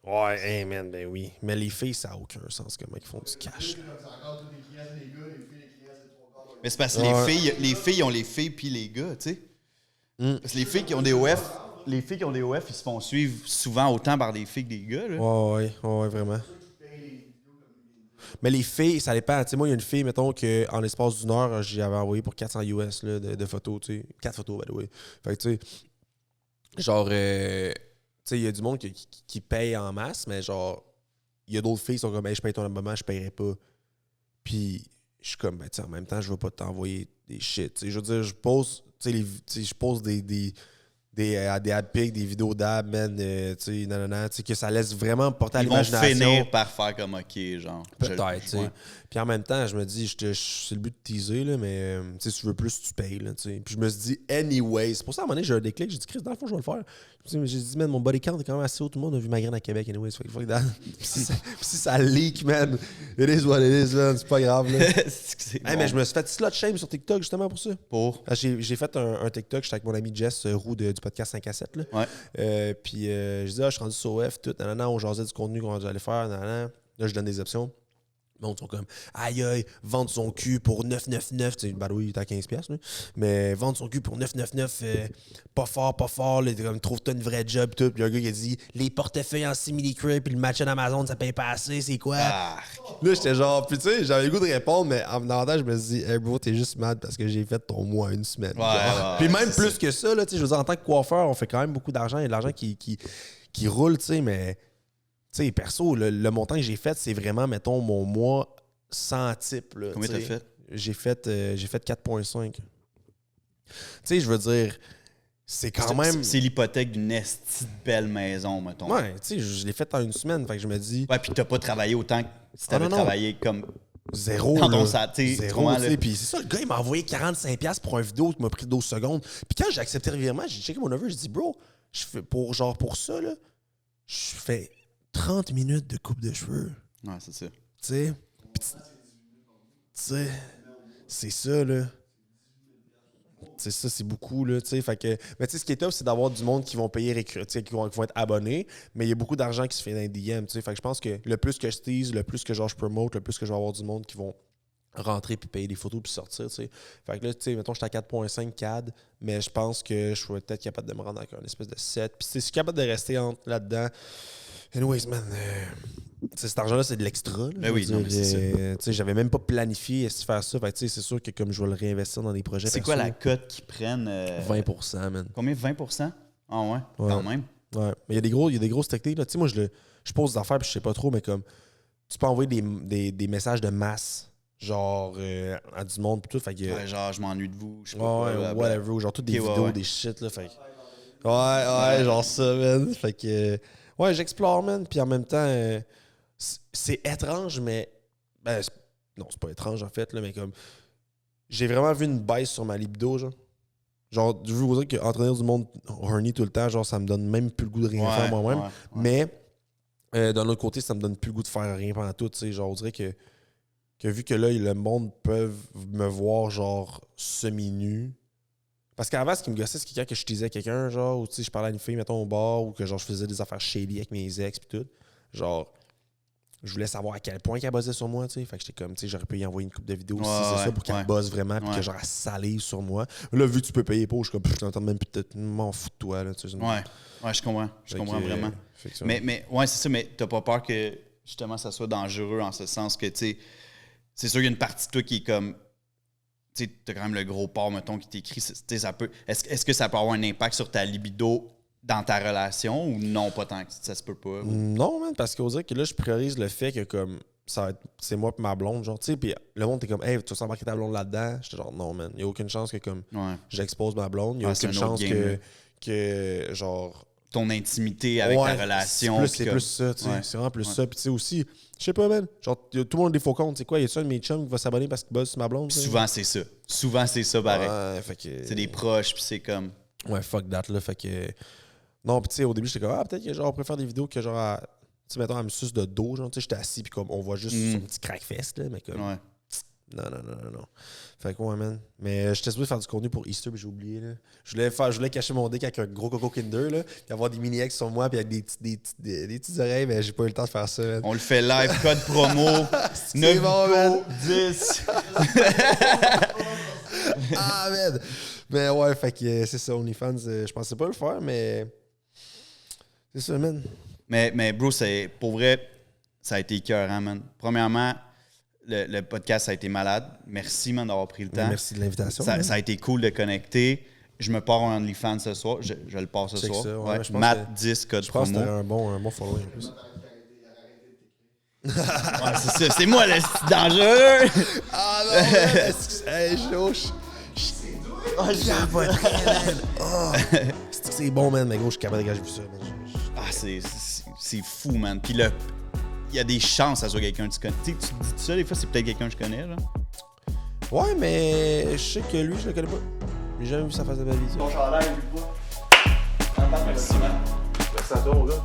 Ouais, hey, man, ben oui. Mais les filles, ça n'a aucun sens, comment ils font du cash. Mais c'est parce que les filles ont les filles puis les gars, tu sais. Parce que les filles qui ont des OF, ils se font suivre souvent autant par des filles que des gars. Là. Ouais, vraiment. Mais les filles, ça dépend. Tu sais, moi, il y a une fille, mettons, qu'en l'espace d'une heure, j'avais envoyé pour 400 US là, de photos, tu sais. 4 photos, by the way. Fait que, tu sais, genre, tu sais, il y a du monde qui paye en masse, mais genre, il y a d'autres filles qui sont comme, hey, je paye ton abonnement, je paierai pas. Puis, je suis comme, ben, tu sais, en même temps, je veux pas t'envoyer des shit. Tu sais, je veux dire, je pose, tu sais, je pose des adpics, des vidéos d'ab, man, tu sais, nanana, tu sais, que ça laisse vraiment porter à l'imagination. Ils vont finir par faire comme OK, genre. Peut-être, tu sais. Puis en même temps, je me dis, c'est le but de teaser, là, mais tu sais, si tu veux plus, tu payes, là, tu sais. Puis je me suis dit, anyway, c'est pour ça, à un moment donné, j'ai un déclic, j'ai dit, Chris, dans le fond, je vais le faire. J'ai dit, man, mon body count est quand même assez haut, tout le monde a vu ma graine à Québec, anyway, fait que si ça leak, man, it is what it is, man, c'est pas grave, là. Hey, mais je me suis fait slut shame sur TikTok, justement, pour ça. J'ai fait un TikTok, j'étais avec mon ami Jess Roux du podcast 5 à 7, là. Ouais. Puis je disais, je suis rendu sur OF, tout, nanana, on jasait du contenu qu'on allait faire, nanana. Là, je donne des options. Le monde sont comme, aïe, vendre son cul pour 9,99. Tu sais, bah oui, il est à 15$, là. Mais vendre son cul pour 9,99, pas fort. Là, comme, trouve-toi une vraie job, tout. Puis il y a un gars qui a dit, les portefeuilles en simili-crib, puis le match d'Amazon, ça paye pas assez, c'est quoi? Là, j'étais genre, puis tu sais, j'avais le goût de répondre, mais en venant je me suis dit, hey bro, t'es juste mad parce que j'ai fait ton mois une semaine. Puis même plus que ça, là, tu sais, je veux dire, en tant que coiffeur, on fait quand même beaucoup d'argent. Il y a de l'argent qui roule, tu sais, mais. Tu sais, perso, le montant que j'ai fait, c'est vraiment, mettons, mon mois sans type. Là, combien t'as fait? J'ai fait 4,5. Tu sais, je veux dire, c'est quand même... C'est l'hypothèque d'une esti de belle maison, mettons. Ouais, tu sais, je l'ai fait en une semaine, fait que je me dis... Ouais, puis t'as pas travaillé autant que si t'avais travaillé comme... Zéro, dans ton zéro, tu sais. Puis c'est ça, le gars, il m'a envoyé 45$ pour une vidéo qui m'a pris 12 secondes. Puis quand j'ai accepté le virement, j'ai checké mon over, j'ai dit, bro, je fais pour ça, là, je fais 30 minutes de coupe de cheveux. Ouais, c'est ça. Tu sais, c'est ça, là. C'est ça, c'est beaucoup, là, tu sais. Fait que... Mais tu sais, ce qui est top, c'est d'avoir du monde qui vont payer, qui vont être abonnés, mais il y a beaucoup d'argent qui se fait dans les DM, tu sais. Fait que je pense que le plus que je tease, le plus que genre je promote, le plus que je vais avoir du monde qui vont rentrer puis payer des photos puis sortir, tu sais. Fait que là, tu sais, mettons, j'étais à 4,5 CAD, mais je pense que je serais peut-être capable de me rendre avec un espèce de 7. Puis si je suis capable de rester là-dedans... Anyways, man, cet argent-là, c'est de l'extra. Ben oui, non, mais c'est ça. J'avais même pas planifié de faire ça. Fait que c'est sûr que comme je vais le réinvestir dans des projets. C'est quoi la cote qu'ils prennent 20%, man. Combien? 20%? Ah ouais, quand même. Ouais. Mais il y a des grosses techniques. Tu sais, moi, je pose des affaires puis je sais pas trop, mais comme tu peux envoyer des messages de masse. Genre à du monde pis tout. Fait que, ouais, genre, je m'ennuie de vous. Je sais pas whatever. Genre toutes des vidéos, des shit. Là, fait que, ouais, genre ça, man. Fait que. Ouais, j'explore, man. Puis en même temps, c'est étrange, mais. Ben, non, c'est pas étrange, en fait, là, mais comme. J'ai vraiment vu une baisse sur ma libido, genre. Genre, je veux vous dire qu'entraîner du monde horny tout le temps, genre, ça me donne même plus le goût de rien faire moi-même. Mais, d'un autre côté, ça me donne plus le goût de faire rien pendant tout, tu sais. Genre, on dirait que vu que là, le monde peut me voir, genre, semi-nu. Parce qu'avant, ce qui me gossait, c'est quand je teasais quelqu'un, genre, ou tu sais, je parlais à une fille, mettons, au bar, ou que genre je faisais des affaires shady avec mes ex pis tout. Genre, je voulais savoir à quel point qu'elle buzzait sur moi, tu sais. Fait que j'étais comme, tu sais, j'aurais pu y envoyer une couple de vidéos si c'est ça pour qu'elle buzz vraiment, puis que genre elle salive sur moi. Là, vu que tu peux payer pour, je suis comme, je t'entends même plus, m'en fous de toi, là, tu sais. Ouais, je comprends. Je comprends vraiment. Mais ouais, c'est ça, mais t'as pas peur que, justement, ça soit dangereux en ce sens que, tu sais, c'est sûr qu'il y a une partie de toi qui est comme, tu sais, t'as quand même le gros porc, mettons, qui t'écrit, tu sais, ça peut. Est-ce que ça peut avoir un impact sur ta libido dans ta relation ou non, pas tant que ça se peut pas? Non, man, parce qu'on dirait que là, je priorise le fait que, comme, ça va être, c'est moi et ma blonde, genre, tu sais, puis le monde, t'es comme, hey, tu vas s'embarquer ta blonde là-dedans? J'étais genre, non, man, il n'y a aucune chance que, comme, j'expose ma blonde, il n'y a aucune chance que, genre. Ton intimité avec ta relation. C'est plus ça, tu sais. C'est vraiment plus ça. Puis, tu sais, aussi, je sais pas, man, genre, tout le monde a des faux comptes, c'est quoi? Y a-tu un de mes chums qui va s'abonner parce qu'il buzz sur ma blonde? Souvent, c'est ça. Pareil. Ouais, fait que. C'est des proches, puis c'est comme. Ouais, fuck that, là. Fait que. Non, puis tu sais, au début, j'étais comme, peut-être que genre, on pourrait faire des vidéos que genre, tu sais, mettons, elle me suce de dos, genre, tu sais, j'étais assis, puis comme, on voit juste son petit crack-fest, là, mais comme. Ouais. Non. Fait que, ouais, man. Mais j'étais supposé faire du contenu pour Easter, puis j'ai oublié, là. Je voulais cacher mon dick avec un gros Coco Kinder, là, puis avoir des mini-ex sur moi, puis avec des petites oreilles, mais j'ai pas eu le temps de faire ça, man. On le fait live, code promo. 9 bon, 10. Ah, man. Mais ouais, fait que c'est ça, OnlyFans, je pensais pas le faire, mais. C'est ça, man. Mais bro, pour vrai, ça a été écœurant, man. Premièrement, le podcast, ça a été malade. Merci, man, d'avoir pris le temps. Merci de l'invitation. Ça a été cool de connecter. Je me pars en OnlyFans ce soir. Je le pars ce soir. Ça, ouais, Matt 10, code promo. Je pense que c'était un bon following en plus. Ouais, c'est ça. C'est moi le dangereux. Ah non, man. Hey, chaud. C'est bon, man, mais gros, je suis capable de gager plus ça. C'est fou, man. Puis là, il y a des chances que ça soit quelqu'un que tu connais. Tu dis ça, des fois, c'est peut-être quelqu'un que je connais, là. Ouais, mais je sais que lui, je le connais pas. J'ai jamais vu sa face de ma vie. Ton chandail, lui, pas. Merci, man. Merci à toi, mon gars.